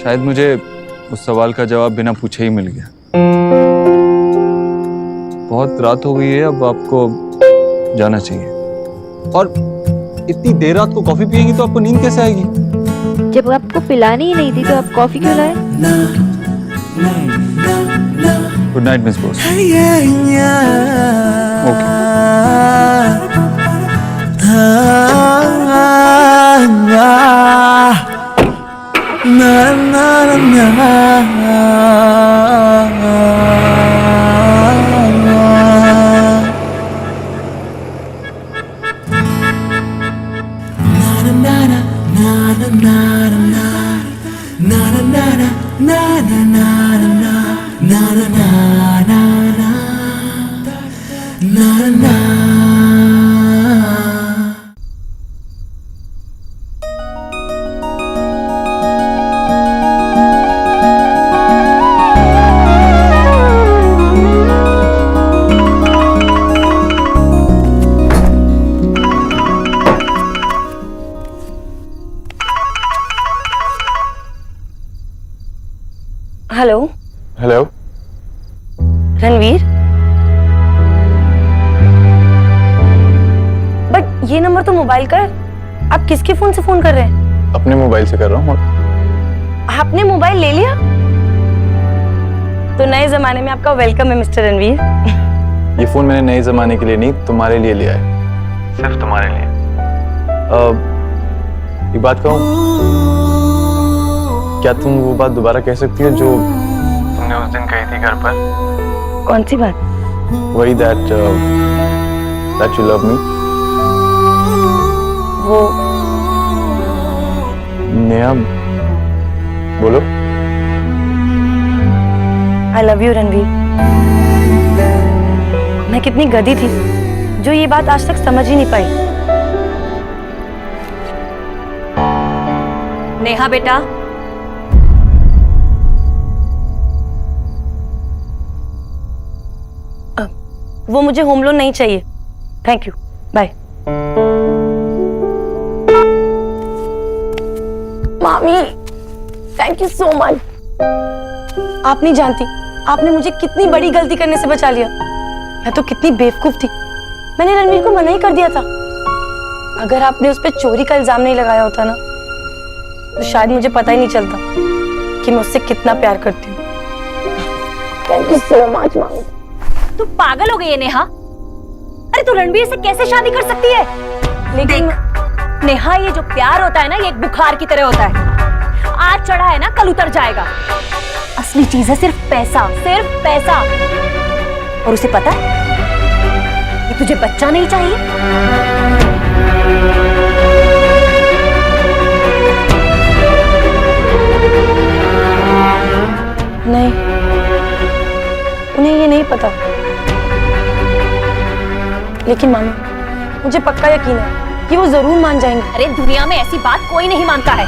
शायद मुझे उस सवाल का जवाब बिना पूछे ही मिल गया। बहुत रात हो गई है, अब आपको जाना चाहिए। और इतनी देर रात को कॉफी पिएंगी तो आपको नींद कैसे आएगी?
जब आपको पिलानी ही नहीं थी तो आप कॉफी क्यों लाए?
Good night miss boss.
Hello
hello.
Ranveer, but ये नंबर तो मोबाइल का है। आप किसके फोन से फोन कर रहे हैं?
अपने मोबाइल से कर रहा हूँ।
आपने मोबाइल ले लिया? तो नए जमाने में आपका वेलकम है मिस्टर रणवीर।
ये फोन मैंने नए जमाने के लिए नहीं, तुम्हारे लिए लिया है, सिर्फ तुम्हारे लिए। एक बात कहूँ, क्या तुम वो बात दोबारा कह सकती हो जो तुमने उस दिन कही थी घर पर?
कौन सी बात?
वही that you love me।
वो
नेहा, बोलो।
आई लव यू रणवीर। मैं कितनी गधी थी जो ये बात आज तक समझ ही नहीं पाई।
नेहा बेटा,
वो मुझे होम लोन नहीं चाहिए, थैंक यू, बाय। मामी, थैंक यू सो मच। आप नहीं जानती आपने मुझे कितनी बड़ी गलती करने से बचा लिया। मैं तो कितनी बेवकूफ थी, मैंने रणवीर को मना ही कर दिया था। अगर आपने उस पर चोरी का इल्जाम नहीं लगाया होता ना, तो शायद मुझे पता ही नहीं चलता कि मैं उससे कितना प्यार करती हूँ। थैंक यू सो मच मामी।
तू पागल हो गई है नेहा? अरे तू रणवीर से कैसे शादी कर सकती है?
लेकिन
नेहा, ये जो प्यार होता है ना, ये एक बुखार की तरह होता है। आज चढ़ा है ना, कल उतर जाएगा। असली चीज है सिर्फ पैसा, सिर्फ पैसा। और उसे पता है कि तुझे बच्चा नहीं चाहिए।
नहीं, उन्हें ये नहीं पता। लेकिन मामी, मुझे पक्का यकीन है कि वो जरूर मान जाएंगे।
अरे दुनिया में ऐसी बात कोई नहीं मानता है,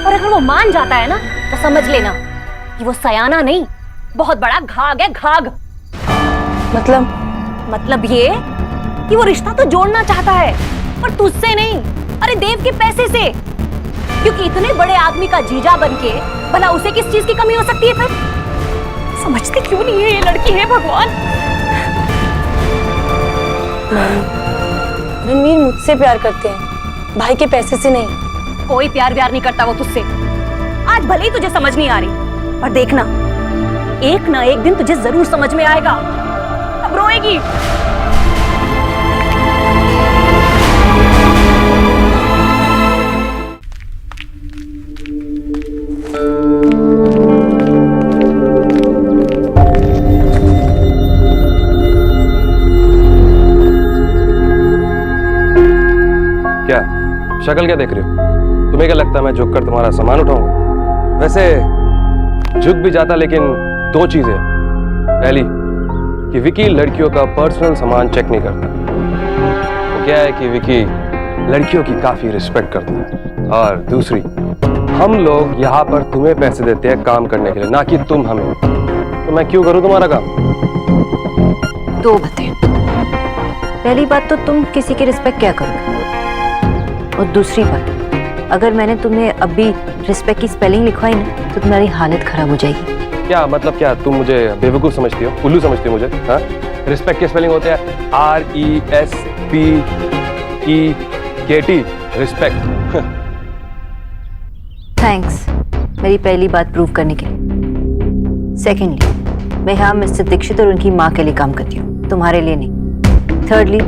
और अगर वो मान जाता है ना, तो समझ लेना कि वो सयाना नहीं, बहुत बड़ा घाघ है, घाघ। मतलब ये कि वो रिश्ता तो जोड़ना चाहता है, पर तुझसे नहीं, अरे देव के पैसे से। क्योंकि इतने बड़े आदमी का जीजा बनके भला उसे किस चीज की कमी हो सकती है? फिर समझते क्यों नहीं है ये लड़की है भगवान।
रणवीर मुझसे प्यार करते हैं, भाई के पैसे से नहीं।
कोई प्यार व्यार नहीं करता वो तुझसे। आज भले ही तुझे समझ नहीं आ रही, पर देखना एक ना एक दिन तुझे जरूर समझ में आएगा। अब रोएगी।
क्या शक्ल क्या देख रहे हो? तुम्हें क्या लगता है मैं झुक कर तुम्हारा सामान उठाऊंगा? वैसे झुक भी जाता, लेकिन दो चीजें। पहली कि विकी लड़कियों का पर्सनल सामान चेक नहीं करता। वो क्या है कि विकी लड़कियों की काफी रिस्पेक्ट करता है। और दूसरी, हम लोग यहाँ पर तुम्हें पैसे देते हैं काम करने के लिए, ना कि तुम हमें। तो मैं क्यों करूँ तुम्हारा काम?
दो बातें। पहली बात तो तुम किसी की रिस्पेक्ट क्या करोगे, और दूसरी बात, अगर मैंने तुम्हें अभी रिस्पेक्ट की स्पेलिंग लिखवाई ना तो तुम्हारी हालत खराब हो जाएगी।
क्या मतलब, क्या तुम मुझे बेवकूफ समझती हो, उल्लू समझती हो मुझे? हाँ, रिस्पेक्ट की स्पेलिंग होते हैं RESPECT, रिस्पेक्ट।
थैंक्स मेरी पहली बात प्रूव करने के लिए। सेकेंडली, मैं यहाँ मिस्टर दीक्षित और उनकी माँ के लिए काम करती हूँ, तुम्हारे लिए नहीं। थर्डली,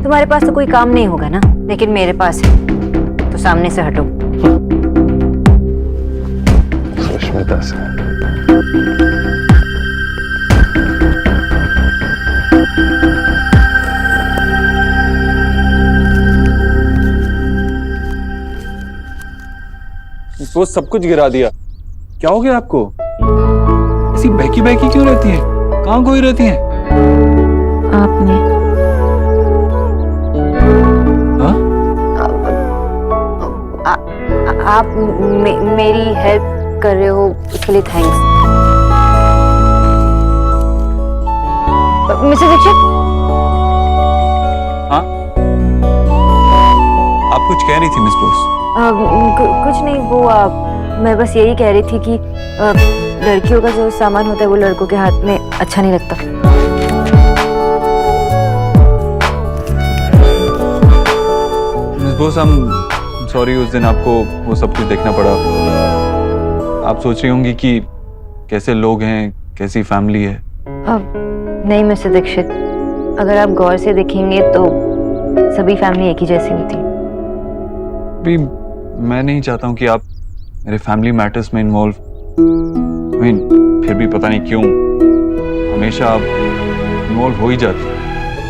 तुम्हारे पास तो कोई काम नहीं होगा ना, लेकिन मेरे पास है, तो सामने से हटो।
सुष्मिता से
वो सब कुछ गिरा दिया। क्या हो गया आपको? ऐसी बहकी बहकी क्यों रहती है? कहाँ खोई रहती है?
आपने आप मेरी हेल्प कर रहे हो, उसके लिए थैंक्स। मिस्टर दीक्षित।
हाँ, आप कुछ कह रही थी मिस बोस?
कुछ नहीं, वो मैं बस यही कह रही थी कि लड़कियों का जो सामान होता है वो लड़कों के हाथ में अच्छा नहीं लगता।
मिस बोस, हम सॉरी, उस दिन आपको वो सब कुछ देखना पड़ा। आप सोच रही होंगी कि कैसे लोग हैं, कैसी फैमिली है।
नहीं मिस्टर दीक्षित, अगर आप गौर से देखेंगे तो सभी फैमिली एक ही जैसी होती है।
भी मैं नहीं चाहता हूँ कि आप मेरे फैमिली मैटर्स में इन्वॉल्व, फिर भी पता नहीं क्यों हमेशा आप इन्वॉल्व हो ही जाती है।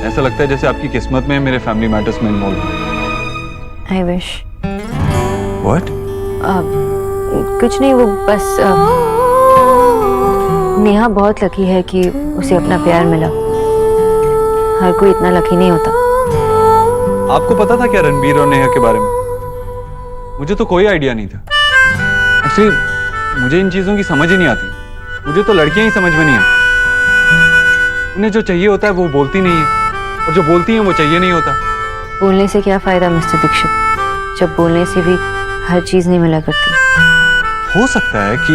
ऐसा लगता है जैसे आपकी किस्मत में मेरे फैमिली मैटर्स में इन्वॉल्व।
I wish.
व्हाट?
कुछ नहीं, वो बस नेहा बहुत लकी है कि उसे अपना प्यार मिला। हर कोई इतना लकी नहीं होता।
आपको पता था क्या रणबीर और नेहा के बारे में? मुझे तो कोई आइडिया नहीं था। एक्चुअली मुझे इन चीजों की समझ ही नहीं आती। मुझे तो लड़कियां ही समझ में नहीं आती। उन्हें जो चाहिए होता है वो बोलती नहीं है, और जो बोलती हैं वो चाहिए नहीं होता।
बोलने से क्या फायदा मिस्टर दीक्षित, जब बोलने से भी हर चीज नहीं मिला करती।
हो सकता है कि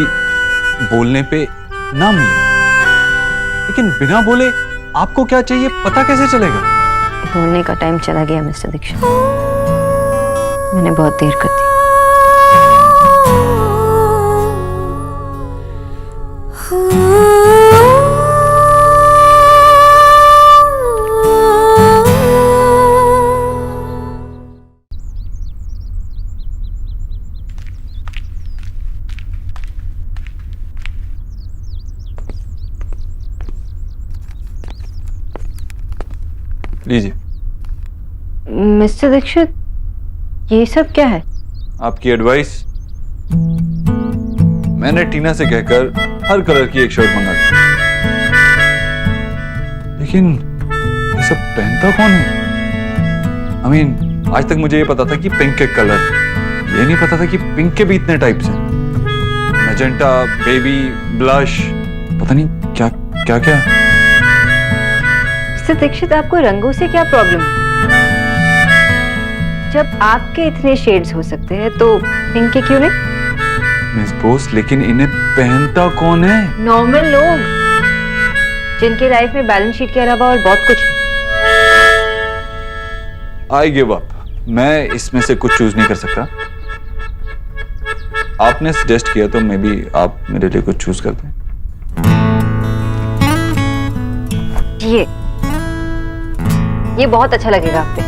बोलने पे ना मिले, लेकिन बिना बोले आपको क्या चाहिए पता कैसे चलेगा?
बोलने का टाइम चला गया मिस्टर दीक्षित, मैंने बहुत देर कर दी।
लीजिए।
मिस्टर दीक्षित, ये सब क्या है?
आपकी एडवाइस। मैंने टीना से कहकर हर कलर की एक शर्ट मंगा दी, लेकिन ये सब पहनता कौन है? I mean, आज तक मुझे ये पता था कि पिंक एक कलर, ये नहीं पता था कि पिंक के भी इतने टाइप्स हैं। मैजेंटा, बेबी, ब्लश, पता नहीं क्या क्या क्या।
मिस्टर दीक्षित, आपको रंगों से क्या प्रॉब्लम है? जब आपके इतने शेड्स हो सकते हैं तो पिंक के क्यों नहीं?
मिस बोस, लेकिन इन्हें पहनता कौन है?
नॉर्मल लोग, जिनके लाइफ में बैलेंस शीट के अलावा और बहुत कुछ है।
I give up. मैं इसमें से कुछ चूज नहीं कर सकता। आपने सजेस्ट किया तो मे बी आप मेरे लिए कुछ चूज कर दें।
ये बहुत अच्छा लगेगा आप पे।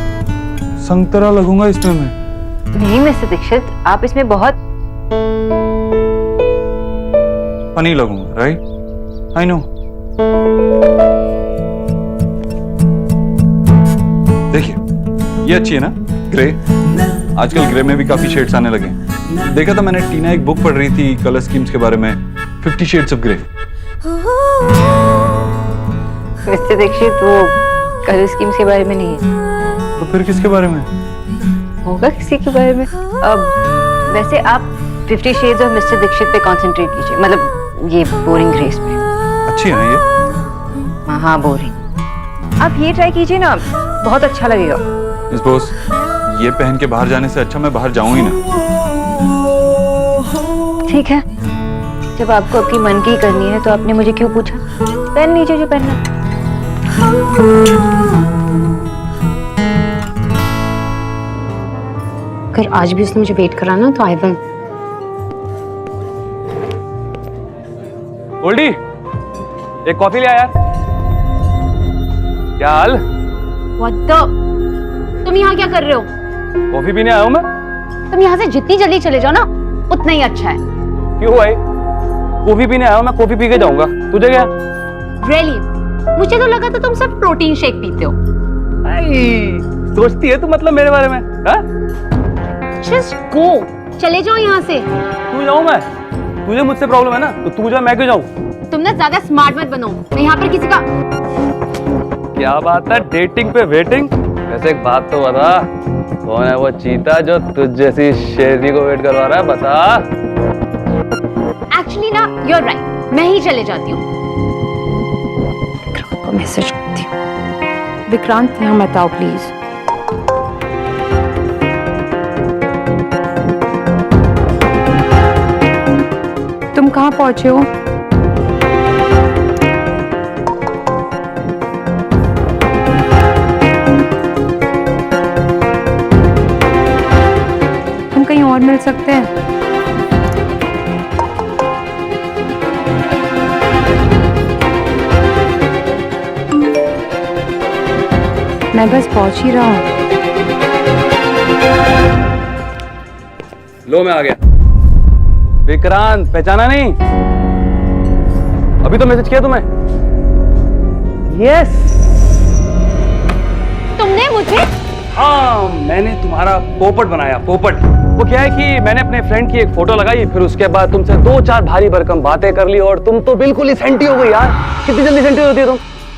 संतरा लगूंगा इसमें मैं?
नहीं मिस्टर दीक्षित, आप इसमें बहुत
फनी लगूंगा, राइट? I know. देखिए, ये अच्छी है ना, ग्रे। आजकल ग्रे में भी काफी शेड्स आने लगे हैं। देखा था मैंने, टीना एक बुक पढ़ रही थी कलर स्कीम्स के बारे में, 50 shades of grey.
Mister Dixit, वो कलर स्कीम्स के बारे में नहीं है।
तो फिर किसके बारे में
होगा? किसी के बारे में। अब वैसे आप 50 शेड्स ऑफ मिस्टर दीक्षित पे कंसंट्रेट कीजिए, मतलब ये बोरिंग ग्रेस पे।
अच्छी है ये।
हाँ बोरिंग। आप ये ट्राई कीजिए ना, बहुत अच्छा लगेगा।
मिस बॉस, ये पहन के बाहर जाने से अच्छा मैं बाहर जाऊं ही ना।
ठीक है, जब आपको आपकी मन की करनी है तो आपने मुझे क्यों पूछा? पहन लीजिए जो पहनना।
अगर आज भी उसने मुझे वेट करा ना तो आई विल।
गोल्डी, एक कॉफी ले आ यार। क्या हाल?
What the? तुम यहाँ क्या कर रहे हो?
कॉफी पीने आया हूँ मैं।
तुम यहाँ से जितनी जल्दी चले जाओ ना उतना ही अच्छा है।
क्यों भाई? कॉफी पीने आया हूँ मैं, कॉफी पी के जाऊंगा। तुझे क्या?
Really? मुझे तो लगा था तुम सब प्रोटीन शेक पीते हो।
सोचती है तू मतलब मेरे बारे में? हाँ?
Just go, चले जाओ यहाँ से।
तू जाऊँ मैं? तुझे मुझसे प्रॉब्लम है ना, तो तू जा, मैं क्यों जाऊँ?
तुम ना ज्यादा स्मार्ट मत बनो, मैं यहाँ पर किसी का।
क्या बात है, डेटिंग पे वेटिंग? वैसे एक बात तो बता, कौन है वो चीता जो तुझ जैसी शेरनी को वेट करवा रहा है? बता।
Actually ना, you're right, मैं ही चले जाती हूँ। विक्रांत को मैसेज करती हूँ। विक्रांत यहाँ मत आओ प्लीज। तुम कहाँ पहुंचे हो? तुम कहीं और मिल सकते हैं? मैं बस पहुंच ही रहा हूँ।
लो मैं आ गया। विक्रांत, पहचाना नहीं? अभी तो मैसेज किया तुम्हें। यस।
तुमने मुझे?
हाँ, मैंने तुम्हारा पोपट बनाया, पोपट। वो क्या है कि मैंने अपने फ्रेंड की एक फोटो लगाई, फिर उसके बाद तुमसे 2-4 भारी भरकम बातें कर ली और तुम तो बिल्कुल ही सेंटी हो गई यार। कितनी जल्दी सेंटी होती है तुम?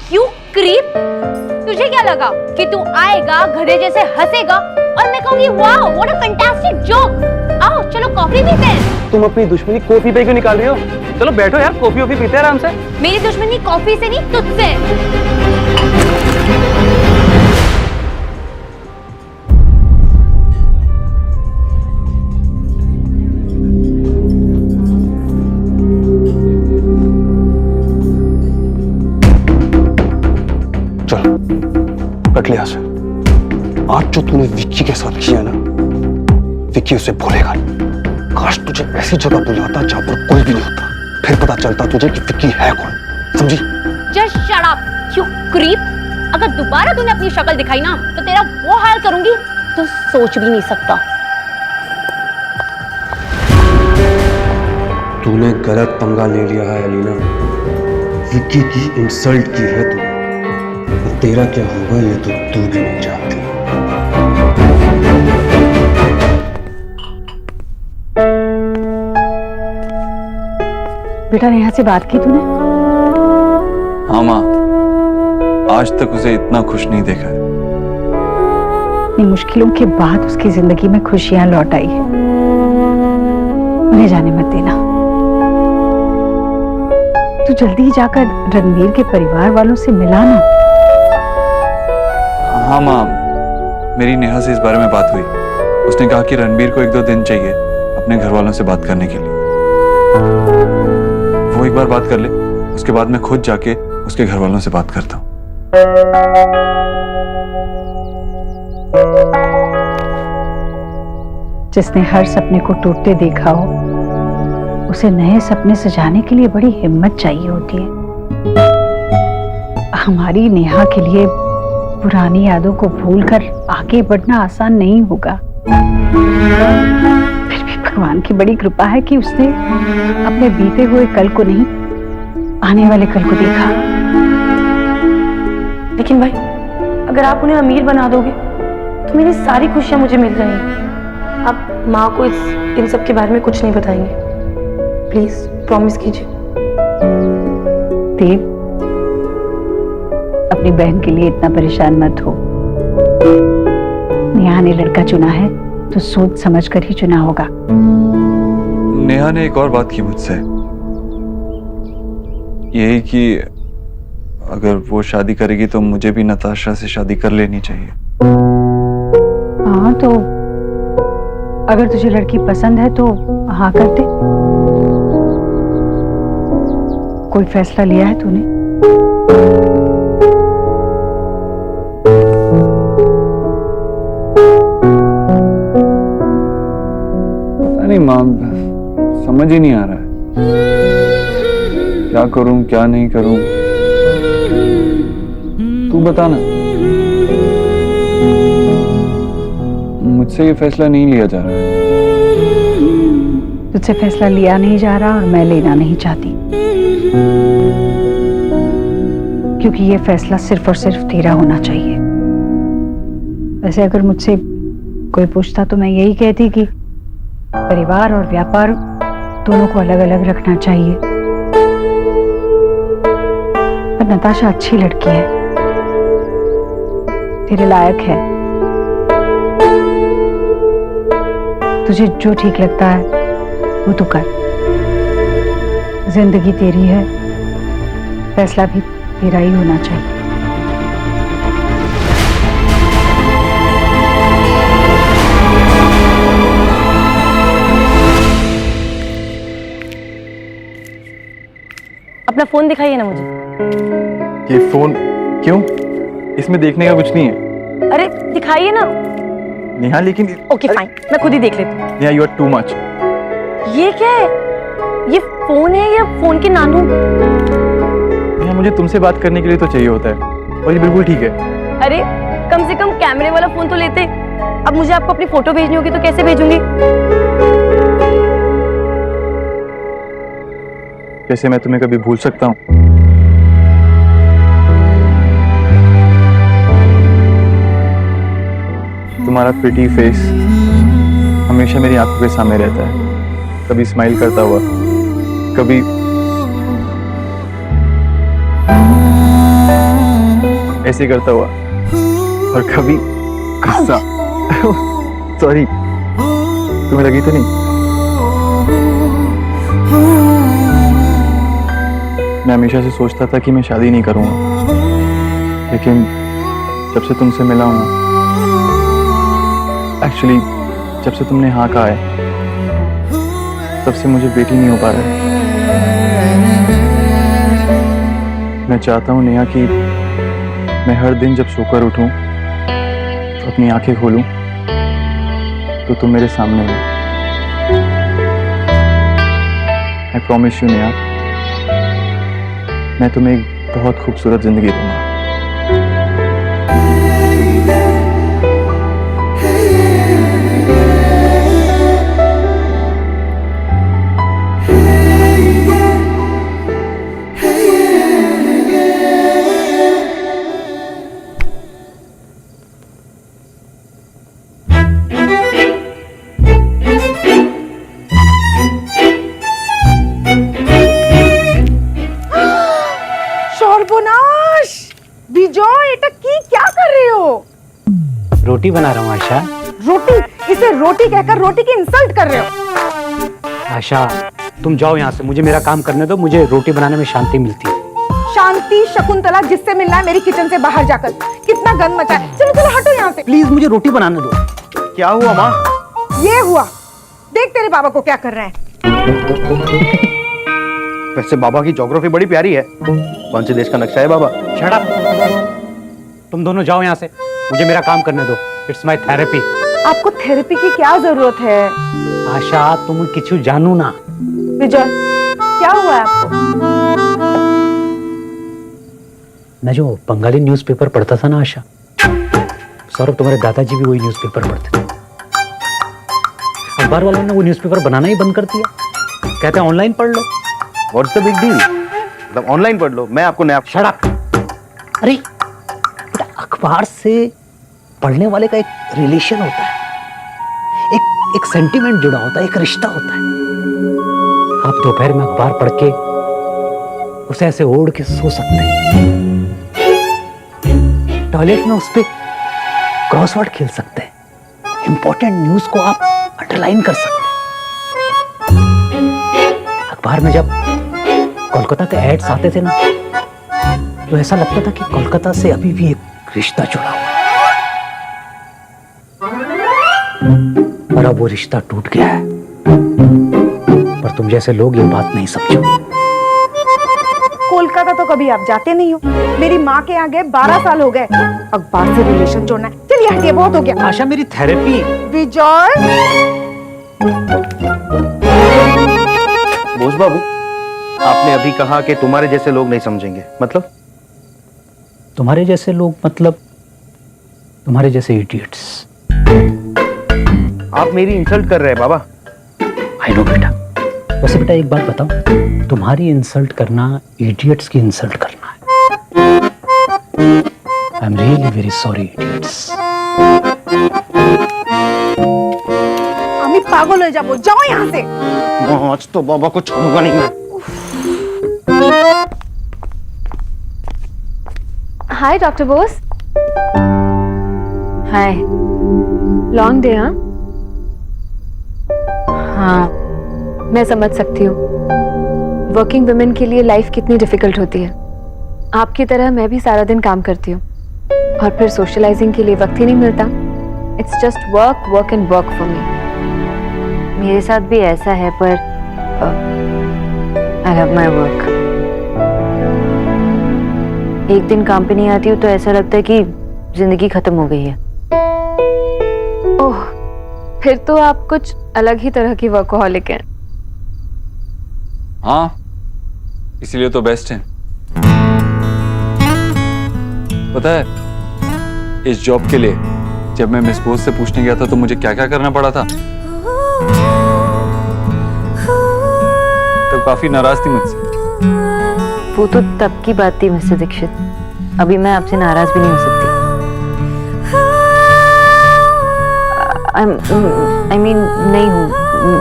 क्यों क्रीप? तुझे क्या लगा कि तू आएगा, गधे जैसे हंसेगा और मैं कहूंगी wow what a fantastic joke. आओ चलो कॉफी पीते हैं।
तुम अपनी दुश्मनी कॉफी पे क्यों निकाल रही हो? चलो बैठो यार, कॉफी वॉफी पीते हैं आराम से।
मेरी दुश्मनी कॉफी से नहीं, तुझसे।
चलो कट लिया से। आज जो तूने विक्की के साथ किया ना, विक्की उसे भूलेगा नहीं। काश तुझे ऐसी जगह बुलाता जहां पर कोई भी नहीं होता, फिर पता चलता तुझे कि विक्की है कौन। समझी?
Just shut up you creep. अगर दोबारा तूने अपनी शक्ल दिखाई ना तो तेरा वो हाल करूंगी तो सोच भी नहीं सकता।
तूने गलत पंगा ले लिया है अलीना। विक्की की इंसल्ट की है तूने। तेरा क्या होगा ये तो तू भी नहीं जानती।
बेटा नेहा से बात की तूने?
हाँ माँ, आज तक उसे इतना खुश नहीं देखा है।
इतनी मुश्किलों के बाद उसकी जिंदगी में खुशियां लौट आई है। उन्हें जाने मत देना। तू जल्दी जाकर रणवीर के परिवार वालों से मिला ना।
हाँ माँ, मेरी नेहा से इस बारे में बात हुई। उसने कहा कि रणबीर को 1-2 दिन चाहिए अपने घर वालों से बात करने के लिए। वो एक बार बात कर ले, उसके बाद मैं खुद जाके उसके घर वालों से बात करता हूँ।
जिसने हर सपने को टूटते देखा हो, उसे नए सपने सजाने के लिए बड़ी हिम्मत चाहिए होती है। हमारी नेहा के लिए पुरानी यादों को भूलकर आगे बढ़ना आसान नहीं होगा। फिर भी भगवान की बड़ी कृपा है कि उसने अपने बीते हुए कल को नहीं, आने वाले कल को देखा।
लेकिन भाई, अगर आप उन्हें अमीर बना दोगे तो मेरी सारी खुशियां मुझे मिल जाएंगी। आप माँ को इन सब के बारे में कुछ नहीं बताएंगे? प्लीज प्रॉमिस कीजिए।
देव, अपनी बहन के लिए इतना परेशान मत हो। नेहा ने लड़का चुना है तो सोच समझ कर ही चुना होगा।
नेहा ने एक और बात की मुझसे, यही कि अगर वो शादी करेगी तो मुझे भी नताशा से शादी कर लेनी चाहिए।
हाँ तो अगर तुझे लड़की पसंद है तो हाँ कर दे। कोई फैसला लिया है तूने?
पता नहीं माँ, समझ ही नहीं आ रहा है क्या करूं क्या नहीं करूं। तू बता ना, मुझसे ये फैसला नहीं लिया जा रहा है।
तुझसे फैसला लिया नहीं जा रहा और मैं लेना नहीं चाहती, क्योंकि ये फैसला सिर्फ और सिर्फ तेरा होना चाहिए। वैसे अगर मुझसे कोई पूछता तो मैं यही कहती कि परिवार और व्यापार दोनों को अलग अलग रखना चाहिए। पर नताशा अच्छी लड़की है, तेरे लायक है। तुझे जो ठीक लगता है वो तू कर। जिंदगी तेरी है, फैसला भी तेरा ही होना चाहिए।
अपना फोन दिखाइए ना मुझे।
ये फोन क्यों? इसमें देखने का कुछ नहीं है।
अरे दिखाइए ना।
नेहा लेकिन
ओके फाइन, मैं खुद ही देख लेती हूँ।
Neha, you are too much.
ये क्या है? ये फोन है या फोन के नानू?
नेहा, मुझे तुमसे बात करने के लिए तो चाहिए होता है, और ये बिल्कुल ठीक है।
अरे कम से कम कैमरे वाला फोन तो लेते। अब मुझे आपको अपनी फोटो भेजनी होगी तो कैसे भेजूंगी?
कैसे मैं तुम्हें कभी भूल सकता हूँ? तुम्हारा प्रिटी फेस हमेशा मेरी आंखों के सामने रहता है, कभी स्माइल करता हुआ, कभी ऐसे करता हुआ, और कभी गुस्सा। सॉरी, तुम्हें लगी तो नहीं? मैं हमेशा से सोचता था कि मैं शादी नहीं करूंगा, लेकिन जब से तुमसे मिला हूं, एक्चुअली जब से तुमने हाँ कहा है, तब से मुझे बेटी नहीं हो पा रहा है। मैं चाहता हूं नेहा कि मैं हर दिन जब सोकर उठूं तो अपनी आंखें खोलूं तो तुम मेरे सामने हो। आई प्रॉमिस यू नेहा, मैं तुम्हें एक बहुत खूबसूरत जिंदगी दूंगा।
रोटी बना रहा हूँ आशा।
रोटी? इसे रोटी कहकर रोटी की इंसल्ट कर रहे हो।
आशा तुम जाओ यहाँ से, मुझे मेरा काम करने दो। मुझे रोटी बनाने में शांति मिलती है।
शांति शकुंतला जिससे मिलना है मेरी किचन से बाहर जाकर। कितना गंद मचा है। चलो चलो हटो यहाँ से।
प्लीज मुझे रोटी बनाने दो।
क्या हुआ माँ?
ये हुआ, देख तेरे बाबा को क्या कर रहे हैं।
वैसे बाबा की ज्योग्राफी बड़ी प्यारी है। कौन से देश का नक्शा है बाबा?
Shut up. तुम दोनों जाओ यहाँ से, मुझे मेरा काम करने दो। It's my therapy.
आपको थेरेपी की क्या जरूरत है?
आशा तुम किछु जानू ना।
विजय क्या हुआ है आपको?
मैं जो बंगाली न्यूज़पेपर पढ़ता था ना आशा, सौरभ तुम्हारे दादाजी भी वही न्यूज़पेपर पढ़ते थे। अखबार वालों ने वो न्यूज़पेपर बनाना ही बंद कर दिया। कहते हैं ऑनलाइन पढ़ लो।
What's the big deal? मतलब ऑनलाइन पढ़ लो, मैं आपको नया।
Shut up. अरे अखबार से पढ़ने वाले का एक रिलेशन होता है, एक सेंटिमेंट जुड़ा होता है, एक रिश्ता होता है। आप दोपहर में अखबार पढ़ के उसे ऐसे ओढ़ के सो सकते हैं। टॉयलेट में उस पे क्रॉसवर्ड खेल सकते हैं। इंपॉर्टेंट न्यूज को आप अंडरलाइन कर सकते हैं। अखबार में जब कोलकाता के एड्स आते थे ना, तो ऐसा लगता था कि कोलकाता से अभी भी एक रिश्ता जुड़ा हुआ है। पर अब वो रिश्ता टूट गया है। पर तुम जैसे लोग ये बात नहीं समझो।
कोलकाता तो कभी आप जाते नहीं हो। मेरी माँ के यहाँ गए 12 साल हो गए। अखबार से रिलेशन जोड़ना है। चलिए हटिए, बहुत हो गया।
आशा, मेरी थेरेपी।
विजय,
बोस बाबू, आपने अभी कहा कि तुम्हारे जैसे लोग नहीं समझेंगे, मतलब?
तुम्हारे जैसे लोग मतलब तुम्हारे जैसे इडियट्स।
आप मेरी इंसल्ट कर रहे हैं बाबा।
आई नो बेटा। वैसे बेटा एक बात बताओ, तुम्हारी इंसल्ट करना इडियट्स की इंसल्ट करना है। I am really very sorry idiots.
আমি পাগল হয়ে যাব, যাও यहाँ से।
आज तो बाबा को छोड़ूंगा नहीं मैं।
Hi doctor Bose. Hi. Long day? हाँ, मैं समझ सकती हूँ वर्किंग वुमेन के लिए लाइफ कितनी डिफिकल्ट होती है। आपकी तरह मैं भी सारा दिन काम करती हूँ और फिर सोशलाइजिंग के लिए वक्त ही नहीं मिलता। It's just work work and work for me. मेरे साथ भी ऐसा है, पर आई लव माई वर्क। एक दिन काम पे नहीं आती हूँ तो ऐसा लगता है कि जिंदगी खत्म हो गई है। ओह, फिर तो आप कुछ अलग ही तरह की वर्कहॉलिक हैं।
हाँ, इसीलिए तो बेस्ट है। पता है, इस जॉब के लिए जब मैं मिस बोस से पूछने गया था तो मुझे क्या क्या करना पड़ा था। तो काफी नाराज थी मुझसे।
वो तो तब की बात थी मिस्टर दीक्षित, अभी मैं आपसे नाराज भी नहीं हो सकती। I mean, नहीं हूँ,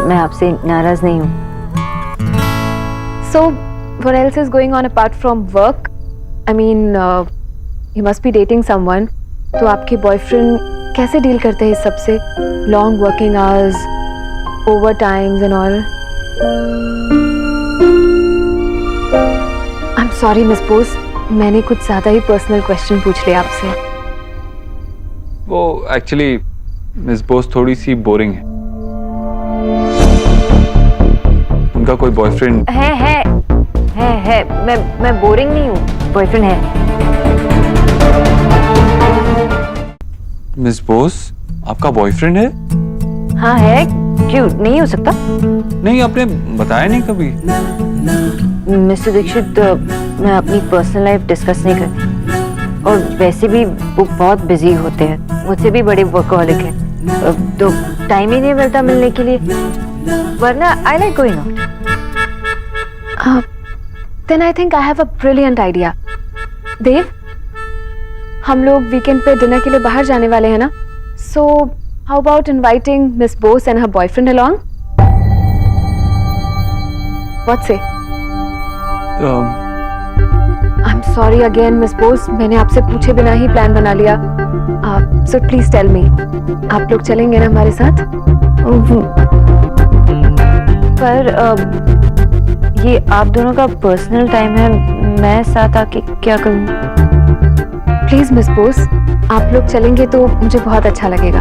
मैं आपसे नाराज नहीं हूँ। So, what else is going on apart from work? I mean, you must be dating someone. तो आपके बॉयफ्रेंड कैसे डील करते हैं इस सबसे? Long working hours, over times and all. I am sorry miss Bose, मैंने कुछ ज्यादा ही पर्सनल क्वेश्चन पूछ लिया आपसे।
वो एक्चुअली मिस बोस थोड़ी सी बोरिंग है। उनका कोई बॉयफ्रेंड
है। मैं बोरिंग नहीं हूँ, बॉयफ्रेंड है।
मिस बोस, आपका बॉयफ्रेंड है?
हाँ है, क्यों नहीं हो सकता?
नहीं, आपने बताया नहीं कभी।
मिस्टर दीक्षित, मैं अपनी पर्सनल लाइफ डिस्कस नहीं करती, और वैसे भी वो बहुत बिजी होते हैं, मुझसे भी बड़े वर्कहॉलिक हैं, तो टाइम ही नहीं मिलता मिलने के लिए, वरना I like going out. Then I think I have a brilliant idea. Dev, हम लोग वीकेंड पे डिनर के लिए बाहर जाने वाले हैं ना, so how about inviting miss Bose and her boyfriend along? What say? I am sorry again miss Bose, मैंने आपसे पूछे बिना ही प्लान बना लिया। सो प्लीज टेल मी, आप लोग चलेंगे ना हमारे साथ? पर ये आप दोनों का पर्सनल टाइम है, मैं साथ आके क्या करूं? प्लीज मिस बोस, आप लोग चलेंगे तो मुझे बहुत अच्छा लगेगा।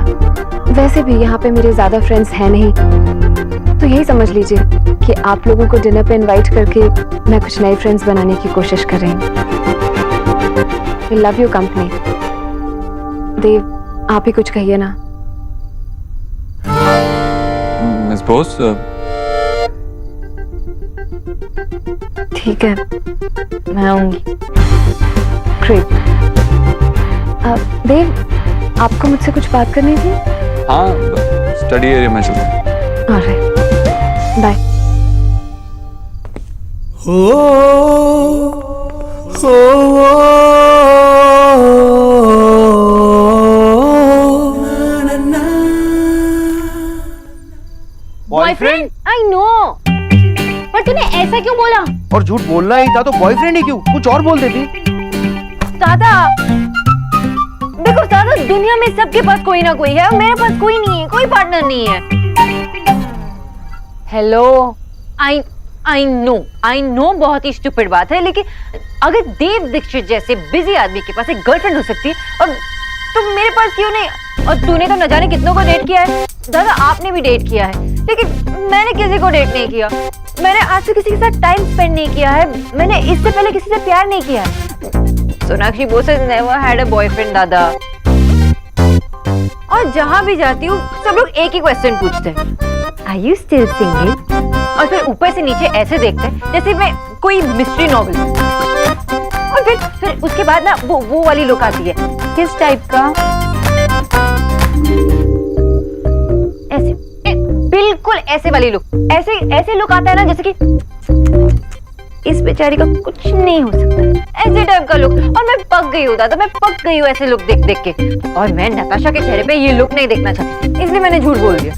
वैसे भी यहाँ पे मेरे ज्यादा फ्रेंड्स हैं नहीं, तो यही समझ लीजिए कि आप लोगों को डिनर पे इनवाइट करके मैं कुछ नए फ्रेंड्स बनाने की कोशिश कर रही हूँ। I love you company. Dev, आप ही कुछ कहिए ना।
मिस बोस,
ठीक है, मैं आऊंगी। ग्रेट। देव, आपको मुझसे कुछ बात करनी थी?
हाँ, स्टडी एरिया में चलते हैं।
Alright, bye.
Boyfriend?
I know, पर तूने ऐसा क्यों बोला?
और झूठ बोलना ही था तो बॉयफ्रेंड ही क्यों, कुछ और बोल देती।
दादा, देखो दादा, दुनिया में सबके पास कोई ना कोई है, और मेरे पास कोई नहीं है, कोई पार्टनर नहीं है। हेलो, आई नो बहुत ही स्टूपिड बात है, लेकिन अगर देव दीक्षित जैसे बिजी आदमी के पास एक गर्लफ्रेंड हो सकती है और तुम मेरे पास क्यों नहीं? और तूने तो न जाने कितनों को डेट किया है। दादा आपने भी डेट किया है, लेकिन मैंने किसी को डेट नहीं किया। मैंने आज तक किसी के साथ टाइम स्पेंड नहीं किया है। मैंने इससे पहले किसी से प्यार नहीं किया है। Sonakshi Bose has never had a boyfriend दादा। और जहां भी जाती हूँ सब लोग एक ही क्वेश्चन पूछते हैं, आर यू स्टिल सिंगल? और फिर ऊपर से नीचे ऐसे देखते हैं जैसे मैं कोई मिस्ट्री नॉवल। और फिर उसके बाद ना वो वाली लुक आती है। किस टाइप का? ऐसे बिल्कुल ऐसे वाली लुक, ऐसे लुक आता है ना जैसे कि इस बेचारी का कुछ नहीं हो सकता, ऐसे टाइप का लुक। और मैं पक गई हूँ दादा, मैं पक गई हूँ ऐसे लुक देख देख के। और मैं नताशा के चेहरे पे ये लुक नहीं देखना चाहती, इसलिए मैंने झूठ बोल दिया।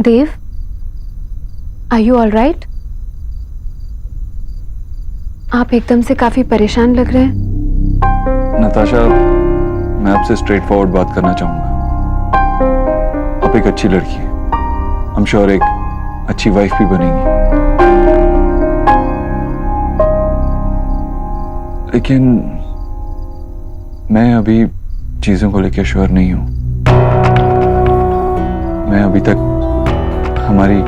देव, आर यू ऑल राइट? आप एकदम से काफी परेशान लग रहे हैं।
नताशा, मैं आपसे स्ट्रेट फॉरवर्ड बात करना चाहूंगा। आप एक अच्छी लड़की हैं, I'm sure एक अच्छी वाइफ भी बनेंगी, लेकिन मैं अभी चीजों को लेकर श्योर नहीं हूं। मैं अभी तक हमारी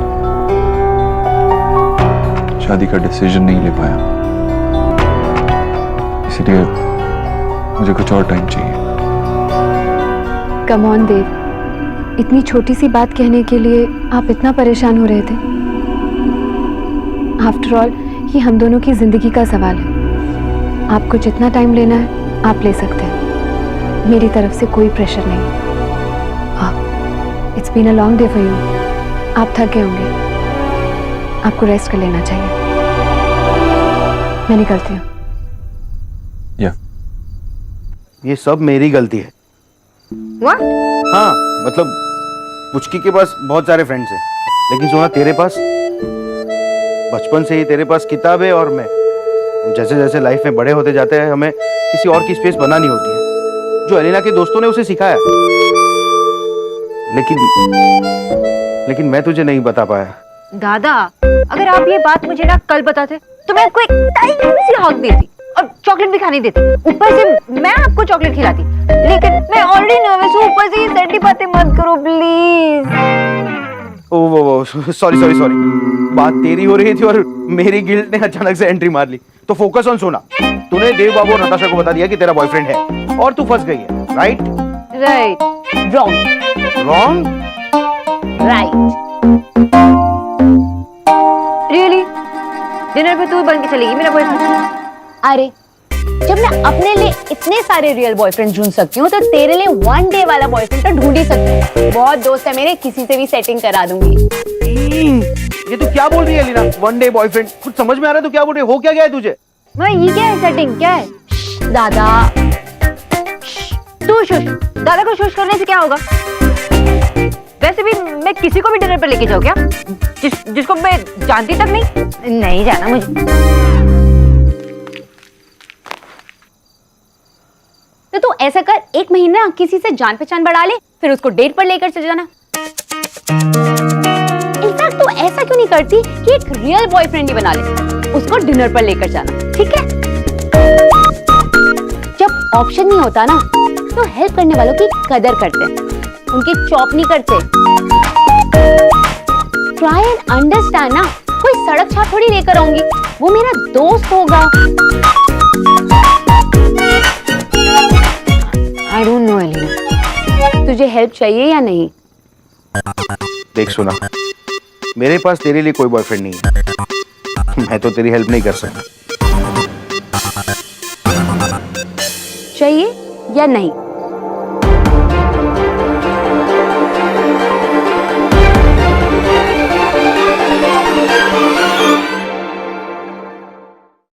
शादी का डिसीजन नहीं ले पाया, इसलिए मुझे कुछ और टाइम चाहिए।
कम ऑन देव, इतनी छोटी सी बात कहने के लिए आप इतना परेशान हो रहे थे? आफ्टर ऑल ये हम दोनों की जिंदगी का सवाल है। आपको जितना टाइम लेना है आप ले सकते हैं, मेरी तरफ से कोई प्रेशर नहीं। It's been a long day for you. आप थक गए होंगे, आपको रेस्ट कर लेना चाहिए। मैं निकलती हूँ।
ये सब मेरी गलती है।
What?
हाँ, मतलब पुचकी के पास बहुत सारे फ्रेंड्स हैं, लेकिन सोना तेरे पास बचपन से ही तेरे पास किताब है और मैं। जैसे जैसे लाइफ में बड़े होते जाते हैं हमें किसी और की स्पेस बनानी होती है, जो एलिना के दोस्तों ने उसे सिखाया। लेकिन मैं तुझे नहीं बता पाया।
दादा, अगर आप ये बात मुझे ना कल बताते तो मैं आपको एक टाइम सी हक देती और चॉकलेट भी खाने देती, ऊपर से मैं आपको चॉकलेट खिलाती। लेकिन मैं ऑलरेडी नर्वस हूँ, ऊपर से ये सैडी बातें मत करो प्लीज।
वो सॉरी बात तेरी हो रही थी और मेरी गिल्ट ने अचानक से एंट्री मार ली। तो फोकस ऑन सोना। तूने देव बाबू और नताशा को बता दिया कि तेरा बॉयफ्रेंड है और तू फंस गई है, right? Wrong?
Right. Really? Dinner पे तू बन के चलेगी मेरा बॉयफ्रेंड?
अरे जब मैं अपने लिए इतने सारे रियल बॉयफ्रेंड ढूंढ सकती हूँ तो तेरे लिए वन डे वाला बॉयफ्रेंड तो ढूंढ ही सकती हूँ। बहुत दोस्त है मेरे, किसी से भी सेटिंग करा दूंगी।
ये तू क्या बोल रही है लीना? One day boyfriend? कुछ समझ में आ रहा है? तू क्या बोल रही है? हो क्या गया है तुझे?
मैं ये क्या है सेटिंग? क्या है?
दादा
तू शुश। दादा को शुश करने से क्या होगा? वैसे भी मैं किसी को भी डिनर पर लेके जाऊँ क्या? जिसको मैं जानती तक नहीं? नहीं जाना मुझे।
तो तू ऐसा कर, एक महीना किसी से जान पहचान बढ़ा ले, फिर उसको डेट पर लेकर चले जाना। इनफैक्ट तू ऐसा क्यों नहीं करती कि एक रियल बॉयफ्रेंड ही बना ले, उसको डिनर पर लेकर जाना, ठीक है? जब ऑप्शन नहीं होता ना तो हेल्प करने वालों की कदर करते हैं, उनकी चॉप नहीं करते। ट्राई एंड अंडरस्टैंड ना, कोई सड़क छाप थोड़ी लेकर आऊंगी, वो मेरा दोस्त होगा।
I don't know, Alina.
तुझे हेल्प चाहिए या नहीं?
देख सुना, मेरे पास तेरे लिए कोई बॉयफ्रेंड नहीं है, मैं तो तेरी हेल्प नहीं कर सकता।
चाहिए या नहीं?